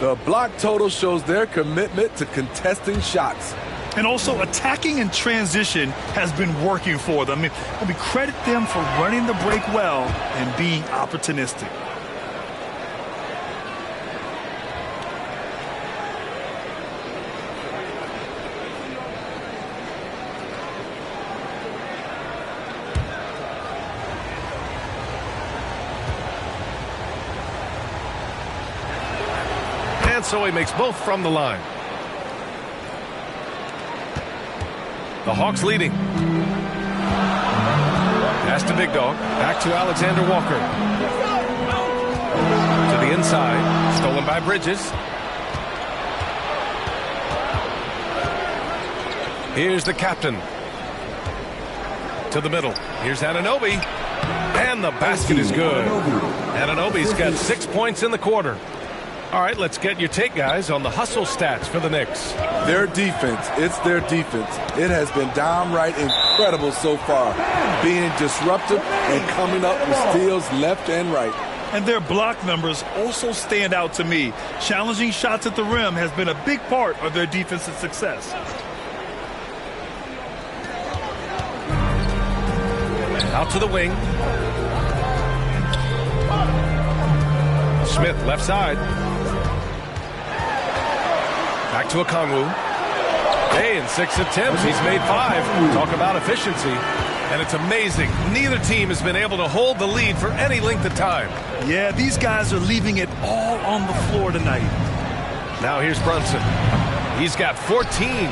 The block total shows their commitment to contesting shots. And also attacking in transition has been working for them. I mean, credit them for running the break well and being opportunistic. And so he makes both from the line. The Hawks leading. Pass to Big Dog. Back to Alexander Walker. To the inside. Stolen by Bridges. Here's the captain. To the middle. Here's Anunoby. And the basket is good. Anunoby's got 6 points in the quarter. All right, let's get your take, guys, on the hustle stats for the Knicks. Their defense, it's their defense. It has been downright incredible so far, being disruptive and coming up with steals left and right. And their block numbers also stand out to me. Challenging shots at the rim has been a big part of their defensive success. Out to the wing. Smith, left side. Back to Okongwu. Hey, in 6 attempts, he's made 5. Talk about efficiency. And it's amazing. Neither team has been able to hold the lead for any length of time. Yeah, these guys are leaving it all on the floor tonight. Now here's Brunson. He's got 14.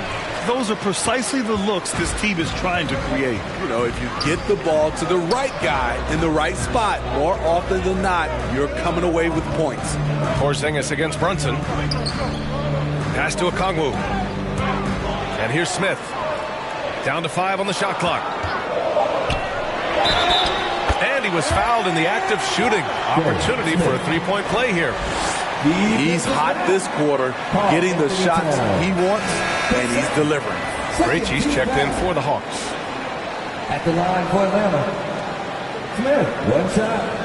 Those are precisely the looks this team is trying to create. You know, if you get the ball to the right guy in the right spot, more often than not, you're coming away with points. Porzingis against Brunson. Pass to Okongwu. And here's Smith. Down to 5 on the shot clock. And he was fouled in the act of shooting. Opportunity for a three-point play here. He's hot this quarter, getting the shots he wants, and he's delivering. Krejci's checked in for the Hawks. At the line for Atlanta, Smith, one shot.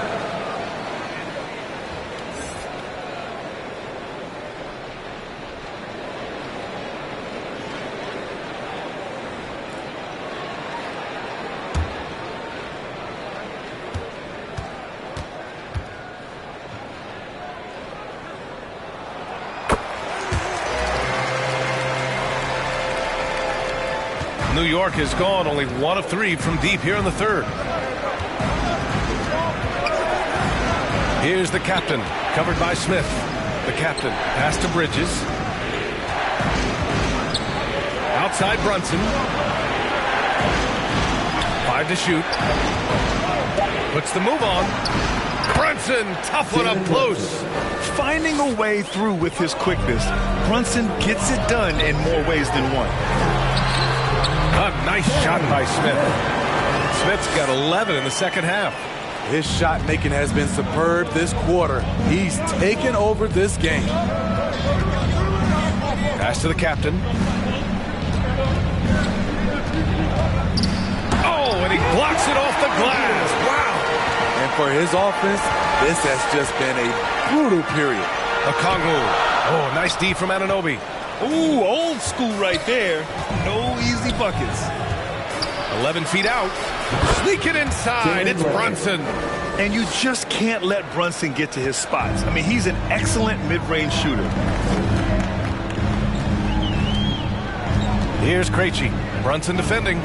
New York has gone only 1 of 3 from deep here in the third. Here's the captain, covered by Smith. The captain, pass to Bridges. Outside Brunson. 5 to shoot. Puts the move on. Brunson, tough one up close. Finding a way through with his quickness, Brunson gets it done in more ways than one. A nice shot by Smith. Smith's got 11 in the second half. His shot making has been superb this quarter. He's taken over this game. Pass to the captain. Oh, and he blocks it off the glass. Wow. And for his offense, this has just been a brutal period. Okongwu. Oh, nice D from Anunoby. Ooh, old school right there. No easy buckets. 11 feet out. Sneak it inside. It's Brunson. And you just can't let Brunson get to his spots. I mean, he's an excellent mid-range shooter. Here's Krejci. Brunson defending.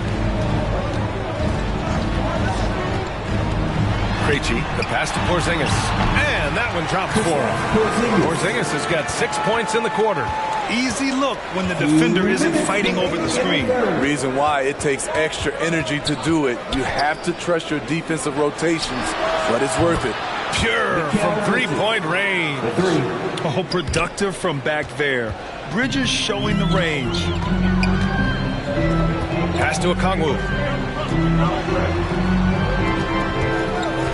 Krejci, the pass to Porzingis. And that one drops for him. Porzingis has got 6 points in the quarter. Easy look when the defender isn't fighting over the screen. Reason why it takes extra energy to do it. You have to trust your defensive rotations, but it's worth it. Pure from three-point range. Oh, productive from back there. Bridges showing the range. Pass to Okongwu.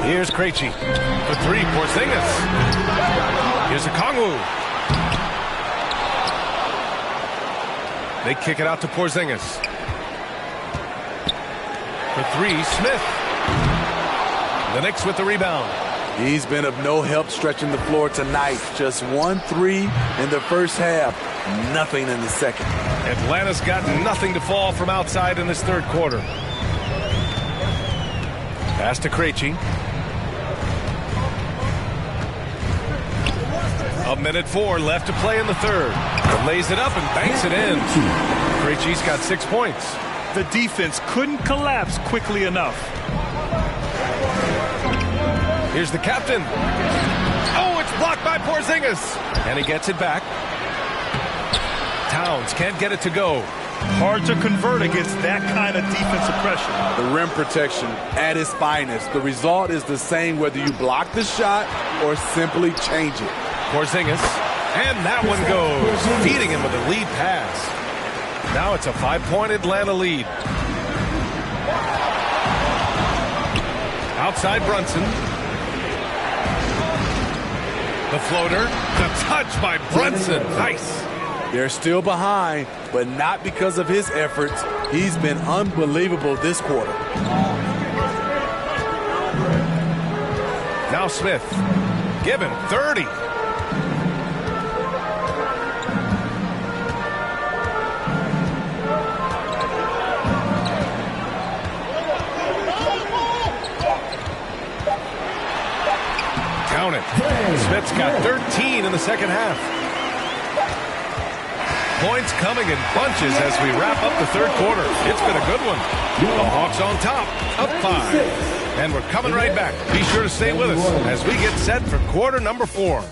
Here's Krejci. For three, Porzingis. Here's Okongwu. They kick it out to Porzingis. For three, Smith. The Knicks with the rebound. He's been of no help stretching the floor tonight. Just 1 3 in the first half. Nothing in the second. Atlanta's got nothing to fall from outside in this third quarter. Pass to Krejci. 1:04 left to play in the third. Lays it up and banks it in. Krejci's got 6 points. The defense couldn't collapse quickly enough. Here's the captain. Oh, it's blocked by Porzingis. And he gets it back. Towns can't get it to go. Hard to convert against that kind of defensive pressure. The rim protection at its finest. The result is the same whether you block the shot or simply change it. Porzingis. And that one goes. Feeding him with a lead pass. Now it's a 5-point Atlanta lead. Outside Brunson. The floater. The touch by Brunson. Nice. They're still behind, but not because of his efforts. He's been unbelievable this quarter. Now Smith. Give him 30. Count it. Smith's got 13 in the second half. Points coming in bunches as we wrap up the third quarter. It's been a good one. The Hawks on top, up 5. And we're coming right back. Be sure to stay with us as we get set for quarter number 4.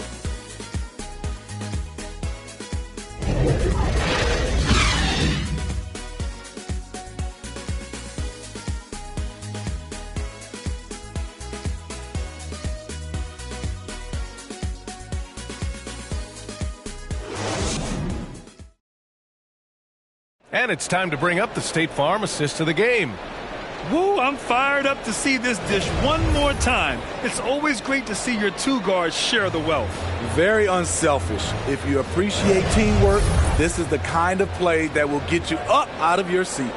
And it's time to bring up the State Farm assist of the game. Woo, I'm fired up to see this dish one more time. It's always great to see your two guards share the wealth. Very unselfish. If you appreciate teamwork, this is the kind of play that will get you up out of your seat.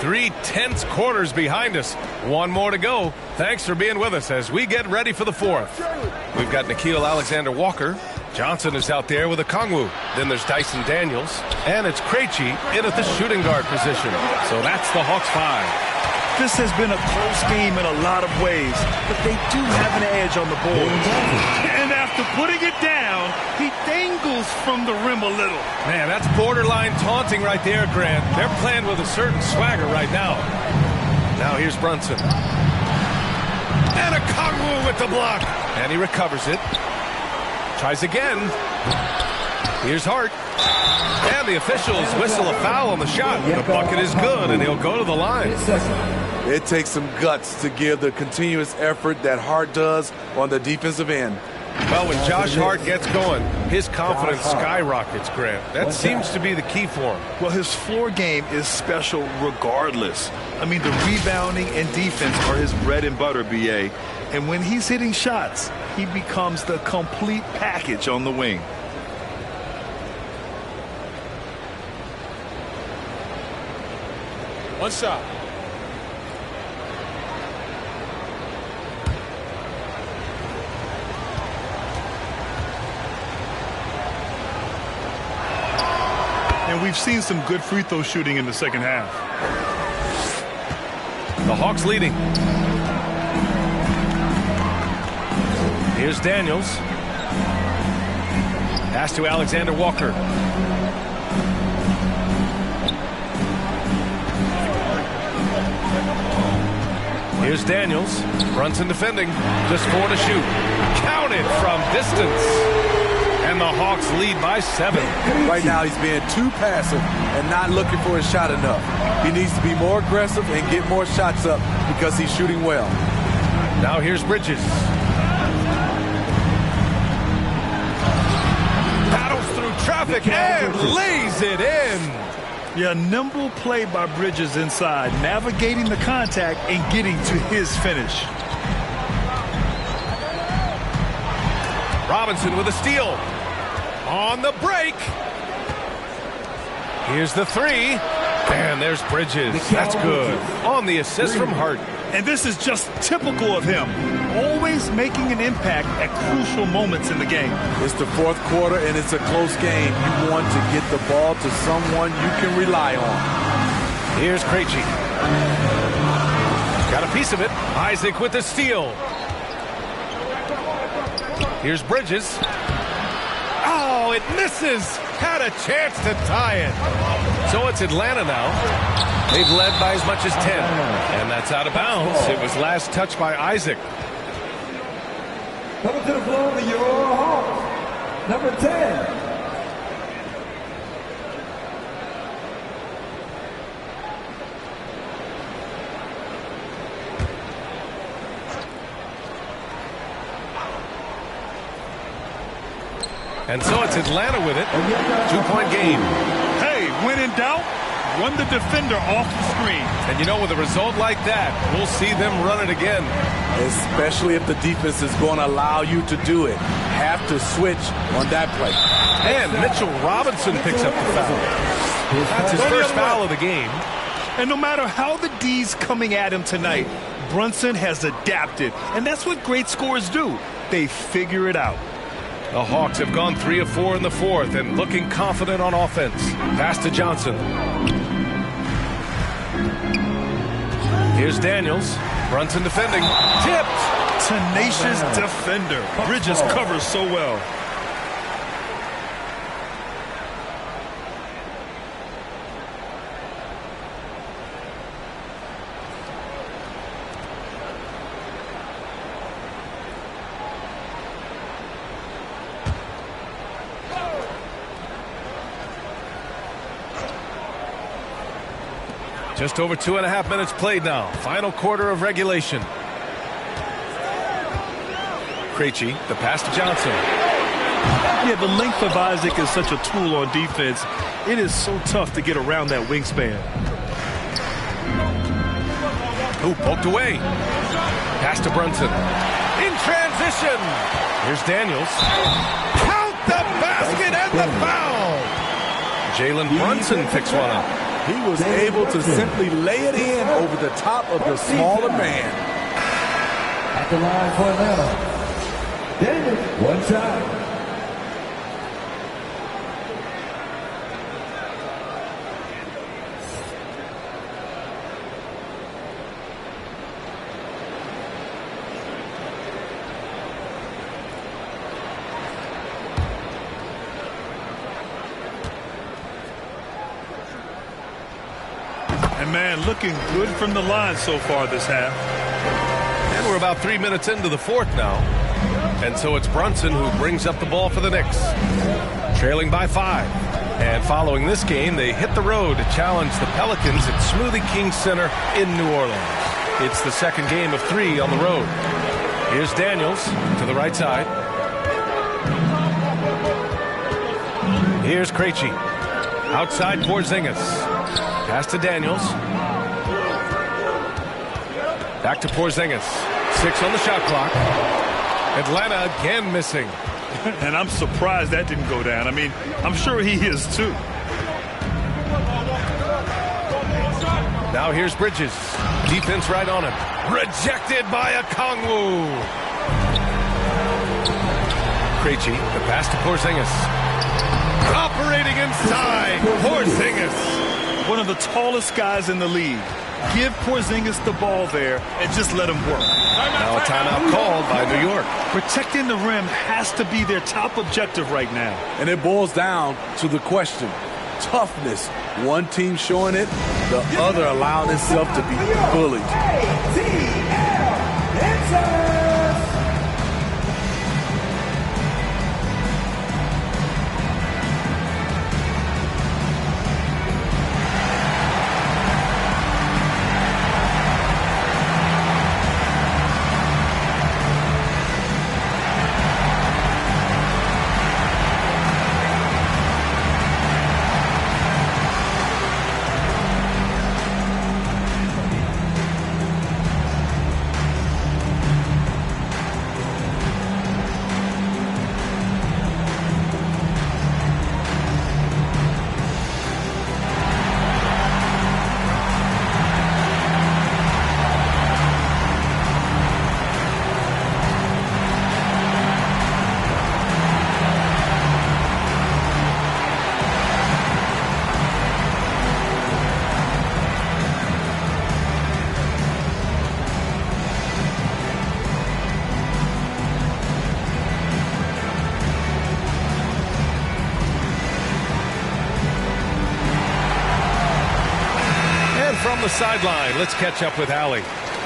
Three tense quarters behind us. One more to go. Thanks for being with us as we get ready for the fourth. We've got Nickeil Alexander-Walker. Johnson is out there with Okongwu. Then there's Dyson Daniels. And it's Krejci in at the shooting guard position. So that's the Hawks 5. This has been a close game in a lot of ways, but they do have an edge on the board. And after putting it down, he dangles from the rim a little. Man, that's borderline taunting right there, Grant. They're playing with a certain swagger right now. Now here's Brunson. And Okongwu with the block. And he recovers it. Tries again. Here's Hart. And the officials whistle a foul on the shot. The bucket is good, and he'll go to the line. It takes some guts to give the continuous effort that Hart does on the defensive end. Well, when Josh Hart gets going, his confidence skyrockets, Grant. That seems to be the key for him. Well, his floor game is special regardless. I mean, the rebounding and defense are his bread and butter, B.A. And when he's hitting shots, he becomes the complete package on the wing. One shot. And we've seen some good free throw shooting in the second half. The Hawks leading. Here's Daniels. Pass to Alexander Walker. Here's Daniels. Brunson defending. Just 4 to shoot. Counted from distance. And the Hawks lead by 7. Right now he's being too passive and not looking for his shot enough. He needs to be more aggressive and get more shots up because he's shooting well. Now here's Bridges. Battles through traffic and lays it in. Yeah, nimble play by Bridges inside, navigating the contact and getting to his finish. Robinson with a steal. On the break. Here's the 3. And there's Bridges. That's good. On the assist from Hart. And this is just typical of him. Always making an impact at crucial moments in the game. It's the 4th quarter and it's a close game. You want to get the ball to someone you can rely on. Here's Krejci. Got a piece of it. Isaac with the steal. Here's Bridges. Oh, it misses. Had a chance to tie it. So it's Atlanta now. They've led by as much as 10. And that's out of bounds. It was last touched by Isaac. Coming to the floor for your Hawks, number 10. And so it's Atlanta with it. 2-point game. Hey, when in doubt, run the defender off the screen. And you know, with a result like that, we'll see them run it again. Especially if the defense is going to allow you to do it. Have to switch on that play. And Mitchell Robinson picks up the foul. That's his first foul of the game. And no matter how the D's coming at him tonight, Brunson has adapted. And that's what great scorers do. They figure it out. The Hawks have gone 3 of 4 in the 4th and looking confident on offense. Pass to Johnson. Here's Daniels. Brunson defending. Tipped. Tenacious defender. Bridges covers so well. Just over 2.5 minutes played now. Final quarter of regulation. Krejci, the pass to Johnson. Yeah, the length of Isaac is such a tool on defense. It is so tough to get around that wingspan. Who poked away. Pass to Brunson. In transition. Here's Daniels. Count the basket and the foul. Jalen Brunson picks one up. He was able to simply lay it in over the top of the smaller man. At the line for Atlanta, Daniels, one shot. And man, looking good from the line so far this half. And we're about 3 minutes into the 4th now. And so it's Brunson who brings up the ball for the Knicks. Trailing by 5. And following this game, they hit the road to challenge the Pelicans at Smoothie King Center in New Orleans. It's the second game of 3 on the road. Here's Daniels to the right side. Here's Krejci. Outside Porzingis. Pass to Daniels. Back to Porzingis. 6 on the shot clock. Atlanta again missing. And I'm surprised that didn't go down. I mean, I'm sure he is too. Now here's Bridges. Defense right on him. Rejected by Okongwu. Krejci, the pass to Porzingis. Operating inside. Porzingis. One of the tallest guys in the league. Give Porzingis the ball there and just let him work. Now a timeout called by New York. Protecting the rim has to be their top objective right now. And it boils down to the question. Toughness. One team showing it, the other allowing itself to be bullied. From the sideline, let's catch up with Allie.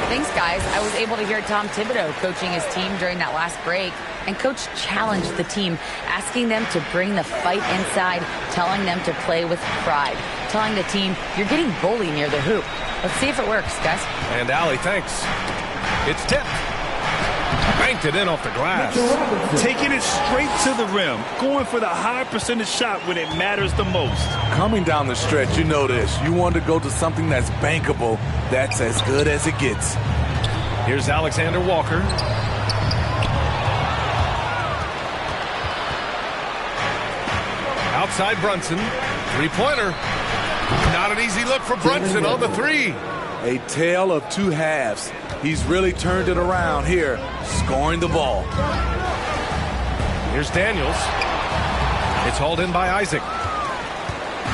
Thanks, guys. I was able to hear Tom Thibodeau coaching his team during that last break. And Coach challenged the team, asking them to bring the fight inside, telling them to play with pride, telling the team, you're getting bullied near the hoop. Let's see if it works, guys. And Allie, thanks. It's tipped. Banked it in off the glass. Taking it straight to the rim. Going for the high percentage shot when it matters the most. Coming down the stretch, you know this. You want to go to something that's bankable. That's as good as it gets. Here's Alexander Walker. Outside Brunson. Three-pointer. Not an easy look for Brunson on the three. A tale of two halves. He's really turned it around here, scoring the ball. Here's Daniels. It's hauled in by Isaac.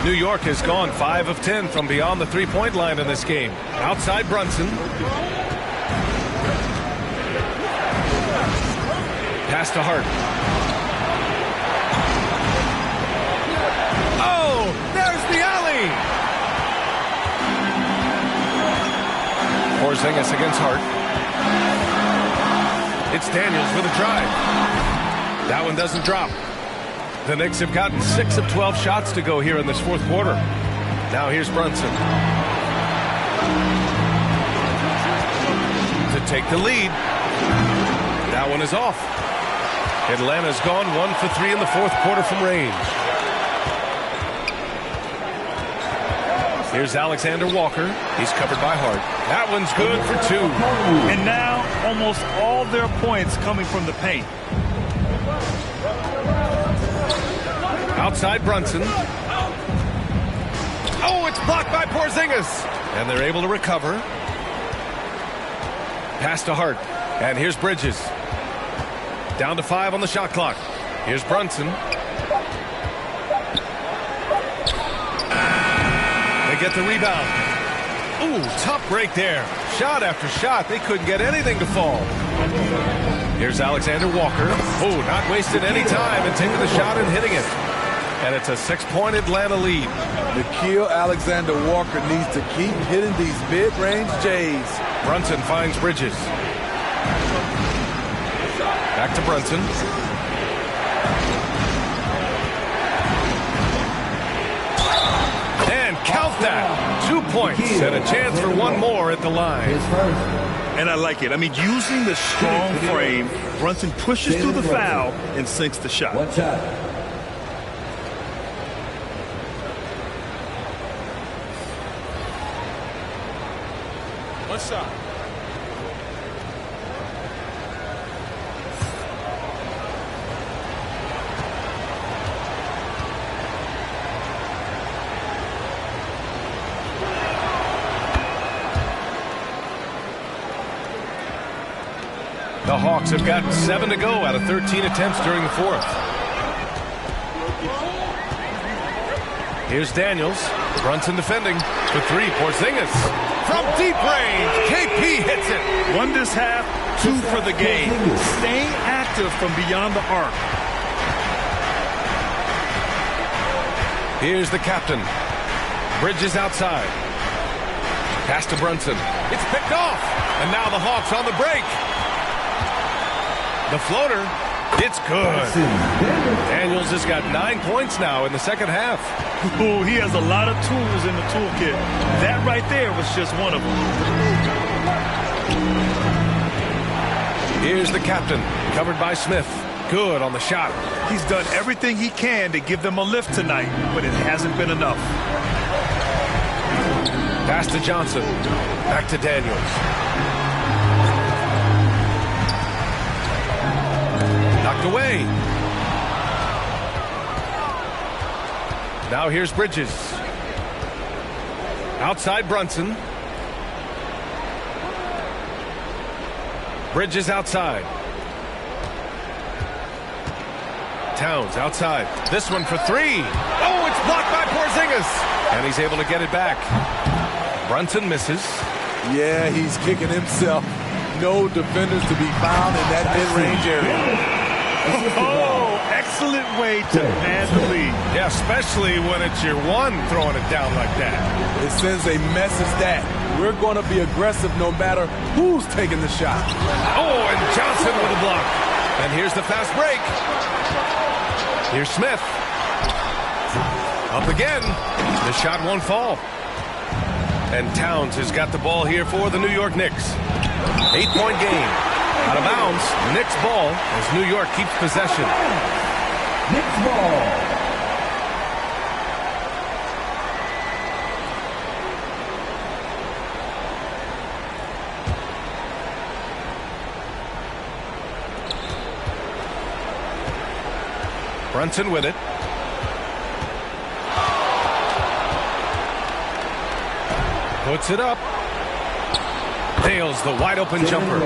New York has gone 5 of 10 from beyond the three-point line in this game. Outside Brunson. Pass to Hart. Oh, there's the alley. Porzingis against Hart. It's Daniels with a drive. That one doesn't drop. The Knicks have gotten 6 of 12 shots to go here in this fourth quarter. Now here's Brunson. To take the lead. That one is off. Atlanta's gone 1 for 3 in the fourth quarter from range. Here's Alexander Walker. He's covered by Hart. That one's good for 2. And now almost all their points coming from the paint. Outside Brunson. Oh, it's blocked by Porzingis. And they're able to recover. Pass to Hart. And here's Bridges. Down to 5 on the shot clock. Here's Brunson. They get the rebound. Ooh, tough break there. Shot after shot. They couldn't get anything to fall. Here's Alexander Walker. Oh, not wasting any time and taking the shot and hitting it. And it's a 6-point Atlanta lead. Nickeil Alexander-Walker needs to keep hitting these mid-range J's. Brunson finds Bridges. Back to Brunson. And count that. 2 points and a chance for one more at the line. And I like it. I mean, using the strong frame, Brunson pushes through the foul and sinks the shot. One shot. What's up? The Hawks have gotten 7 to go out of 13 attempts during the fourth. Here's Daniels. Brunson defending. For three, Porzingis. From deep range, KP hits it. Won this half, 2 for the game. Staying active from beyond the arc. Here's the captain. Bridges outside. Pass to Brunson. It's picked off. And now the Hawks on the break. The floater. It's good. Daniels has got 9 points now in the second half. Ooh, he has a lot of tools in the toolkit. That right there was just one of them. Here's the captain, covered by Smith. Good on the shot. He's done everything he can to give them a lift tonight, but it hasn't been enough. Pass to Johnson. Back to Daniels. Knocked away. Now here's Bridges. Outside Brunson. Bridges outside. Towns outside. This one for three. Oh, it's blocked by Porzingis. And he's able to get it back. Brunson misses. Yeah, he's kicking himself. No defenders to be found in that mid-range area. Oh, excellent way to pad the lead. Yeah, especially when it's your one throwing it down like that. It sends a message that we're going to be aggressive no matter who's taking the shot. Oh, and Johnson with a block. And here's the fast break. Here's Smith. Up again. The shot won't fall. And Towns has got the ball here for the New York Knicks. 8-point game. Out of bounds. Knicks ball as New York keeps possession. Knicks ball. Brunson with it. Puts it up. Nails the wide open jumper.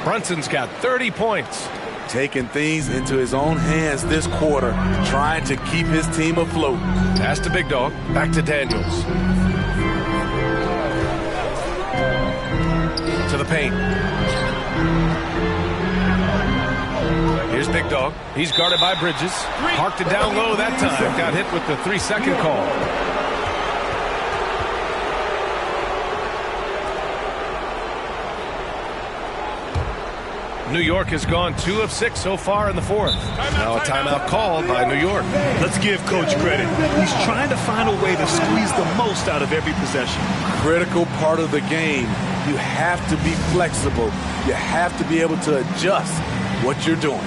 Brunson's got 30 points. Taking things into his own hands this quarter, trying to keep his team afloat. Pass to Big Dog. Back to Daniels. To the paint. Here's Big Dog. He's guarded by Bridges. Parked it down low that time. Got hit with the 3-second call. New York has gone 2 of 6 so far in the fourth. Now a timeout called by New York. Let's give Coach credit. He's trying to find a way to squeeze the most out of every possession. Critical part of the game. You have to be flexible. You have to be able to adjust what you're doing.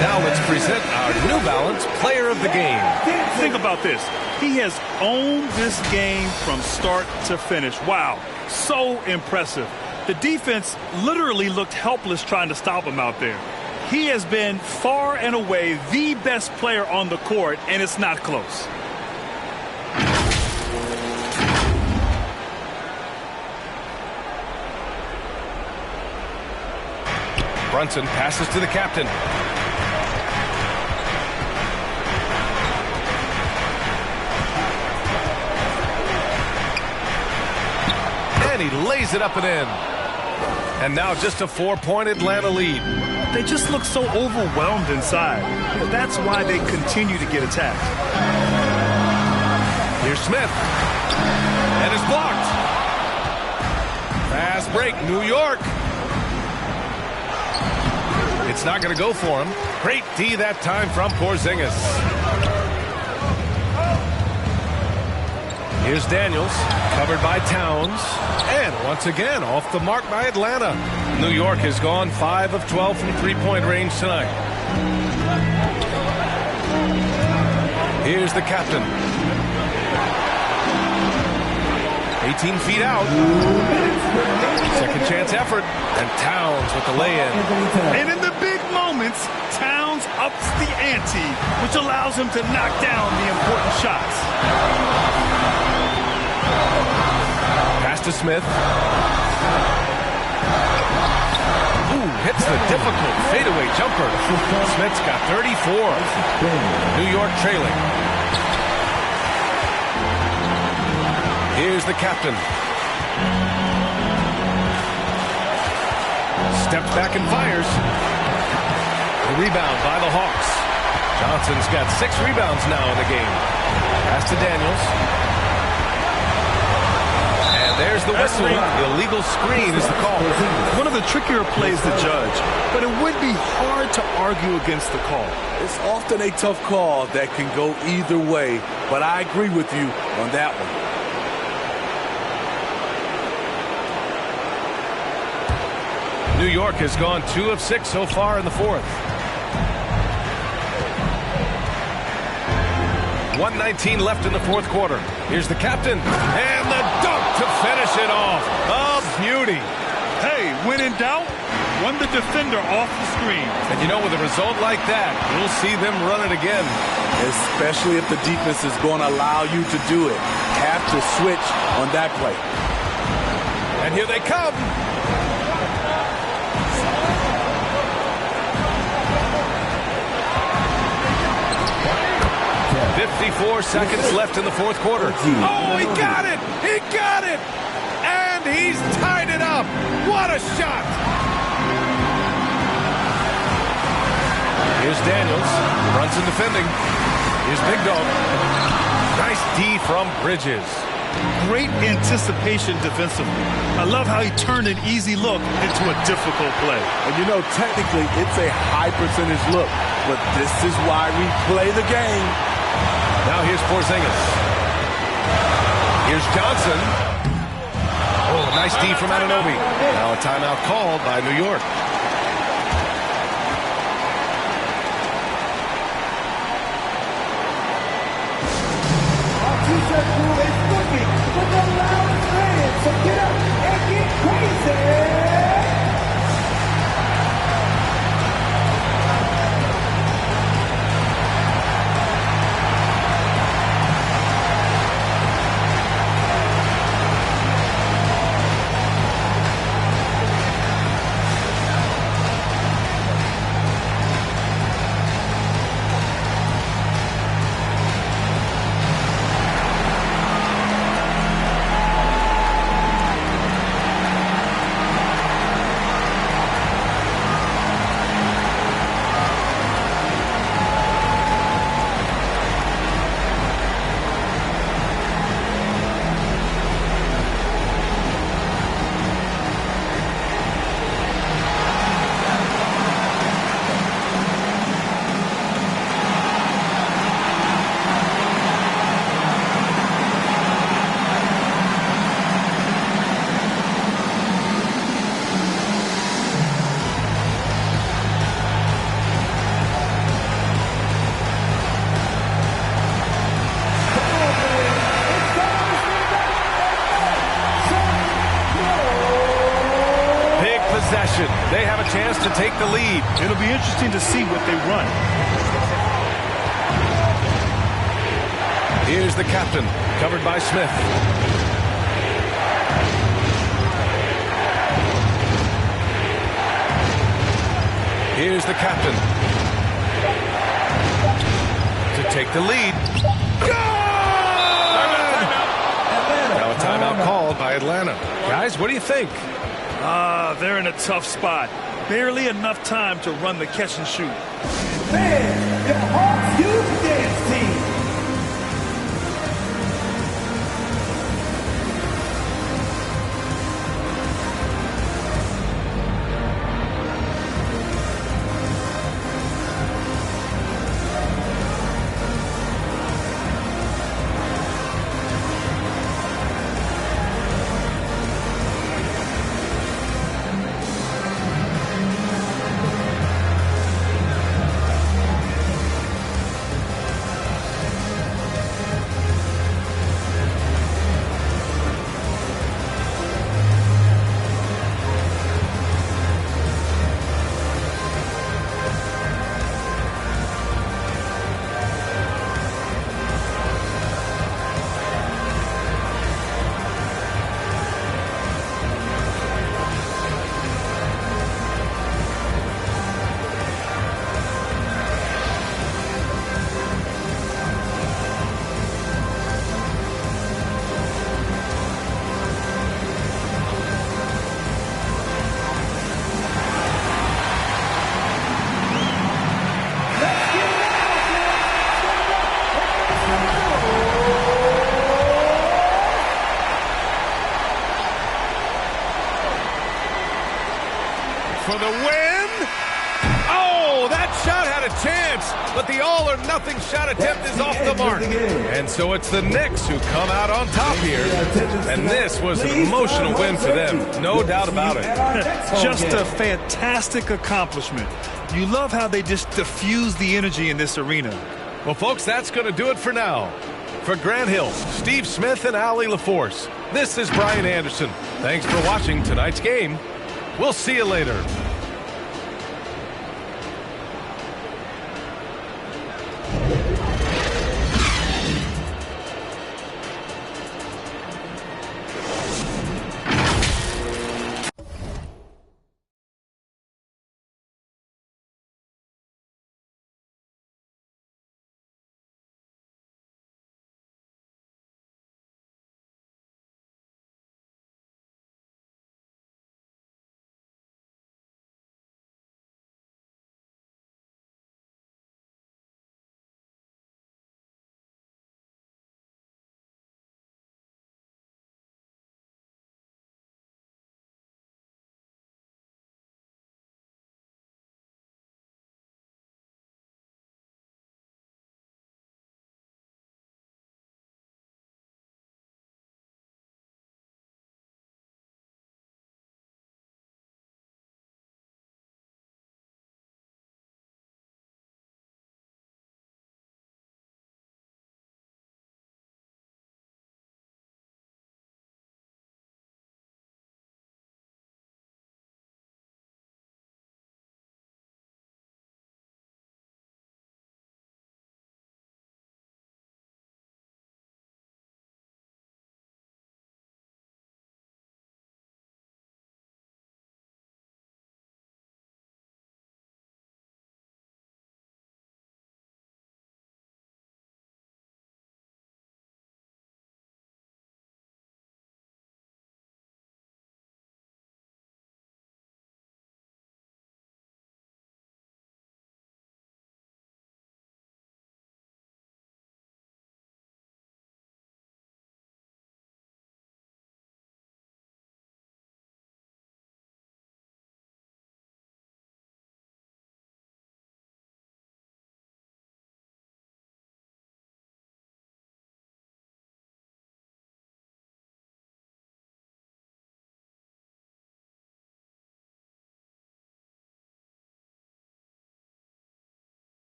Now let's present our New Balance Player of the Game. Think about this. He has owned this game from start to finish. Wow, so impressive. The defense literally looked helpless trying to stop him out there. He has been far and away the best player on the court, and it's not close. Brunson passes to the captain. And he lays it up and in. And now just a 4-point Atlanta lead. They just look so overwhelmed inside. That's why they continue to get attacked. Here's Smith. And it's blocked. Fast break, New York. It's not going to go for him. Great D that time from Porzingis. Here's Daniels, covered by Towns. And once again, off the mark by Atlanta. New York has gone 5 of 12 from three-point range tonight. Here's the captain. 18 feet out. Second chance effort. And Towns with the lay-in. And in the big moments, Towns ups the ante, which allows him to knock down the important shots. Pass to Smith. Ooh, hits the difficult fadeaway jumper. Smith's got 34. New York trailing. Here's the captain. Steps back and fires. The rebound by the Hawks. Johnson's got 6 rebounds now in the game. Pass to Daniels. And there's the whistle. The illegal screen is the call. One of the trickier plays to judge, but it would be hard to argue against the call. It's often a tough call that can go either way, but I agree with you on that one. New York has gone 2 of 6 so far in the fourth. 1:19 left in the fourth quarter. Here's the captain. And the dunk to finish it off. A beauty. Hey, when in doubt, run the defender off the screen. And you know, with a result like that, you'll see them run it again. Especially if the defense is going to allow you to do it. Have to switch on that play. And here they come. 54 seconds left in the fourth quarter. Oh, he got it! He got it! And he's tied it up! What a shot! Here's Daniels. Brunson defending. Here's Big Dog. Nice D from Bridges. Great anticipation defensively. I love how he turned an easy look into a difficult play. And you know, technically, it's a high percentage look, but this is why we play the game. Now here's Porzingis. Here's Johnson. Oh, nice D from Anunoby. Now a timeout called by New York. So get up and get crazy! They have a chance to take the lead. It'll be interesting to see what they run. Here's the captain, covered by Smith. Here's the captain to take the lead. Good! Now a timeout called by Atlanta. Guys, what do you think? They're in a tough spot. Barely enough time to run the catch and shoot. Fans, your Hawks Youth Dance Team. For the win. Oh, that shot had a chance, but the all-or-nothing shot attempt is off the mark. And so it's the Knicks who come out on top here. And this was an emotional win for them, no doubt about it. Just a fantastic accomplishment. You love how they just diffuse the energy in this arena. Well, folks, that's going to do it for now. For Grant Hill, Steve Smith, and Allie LaForce, this is Brian Anderson. Thanks for watching tonight's game. We'll see you later.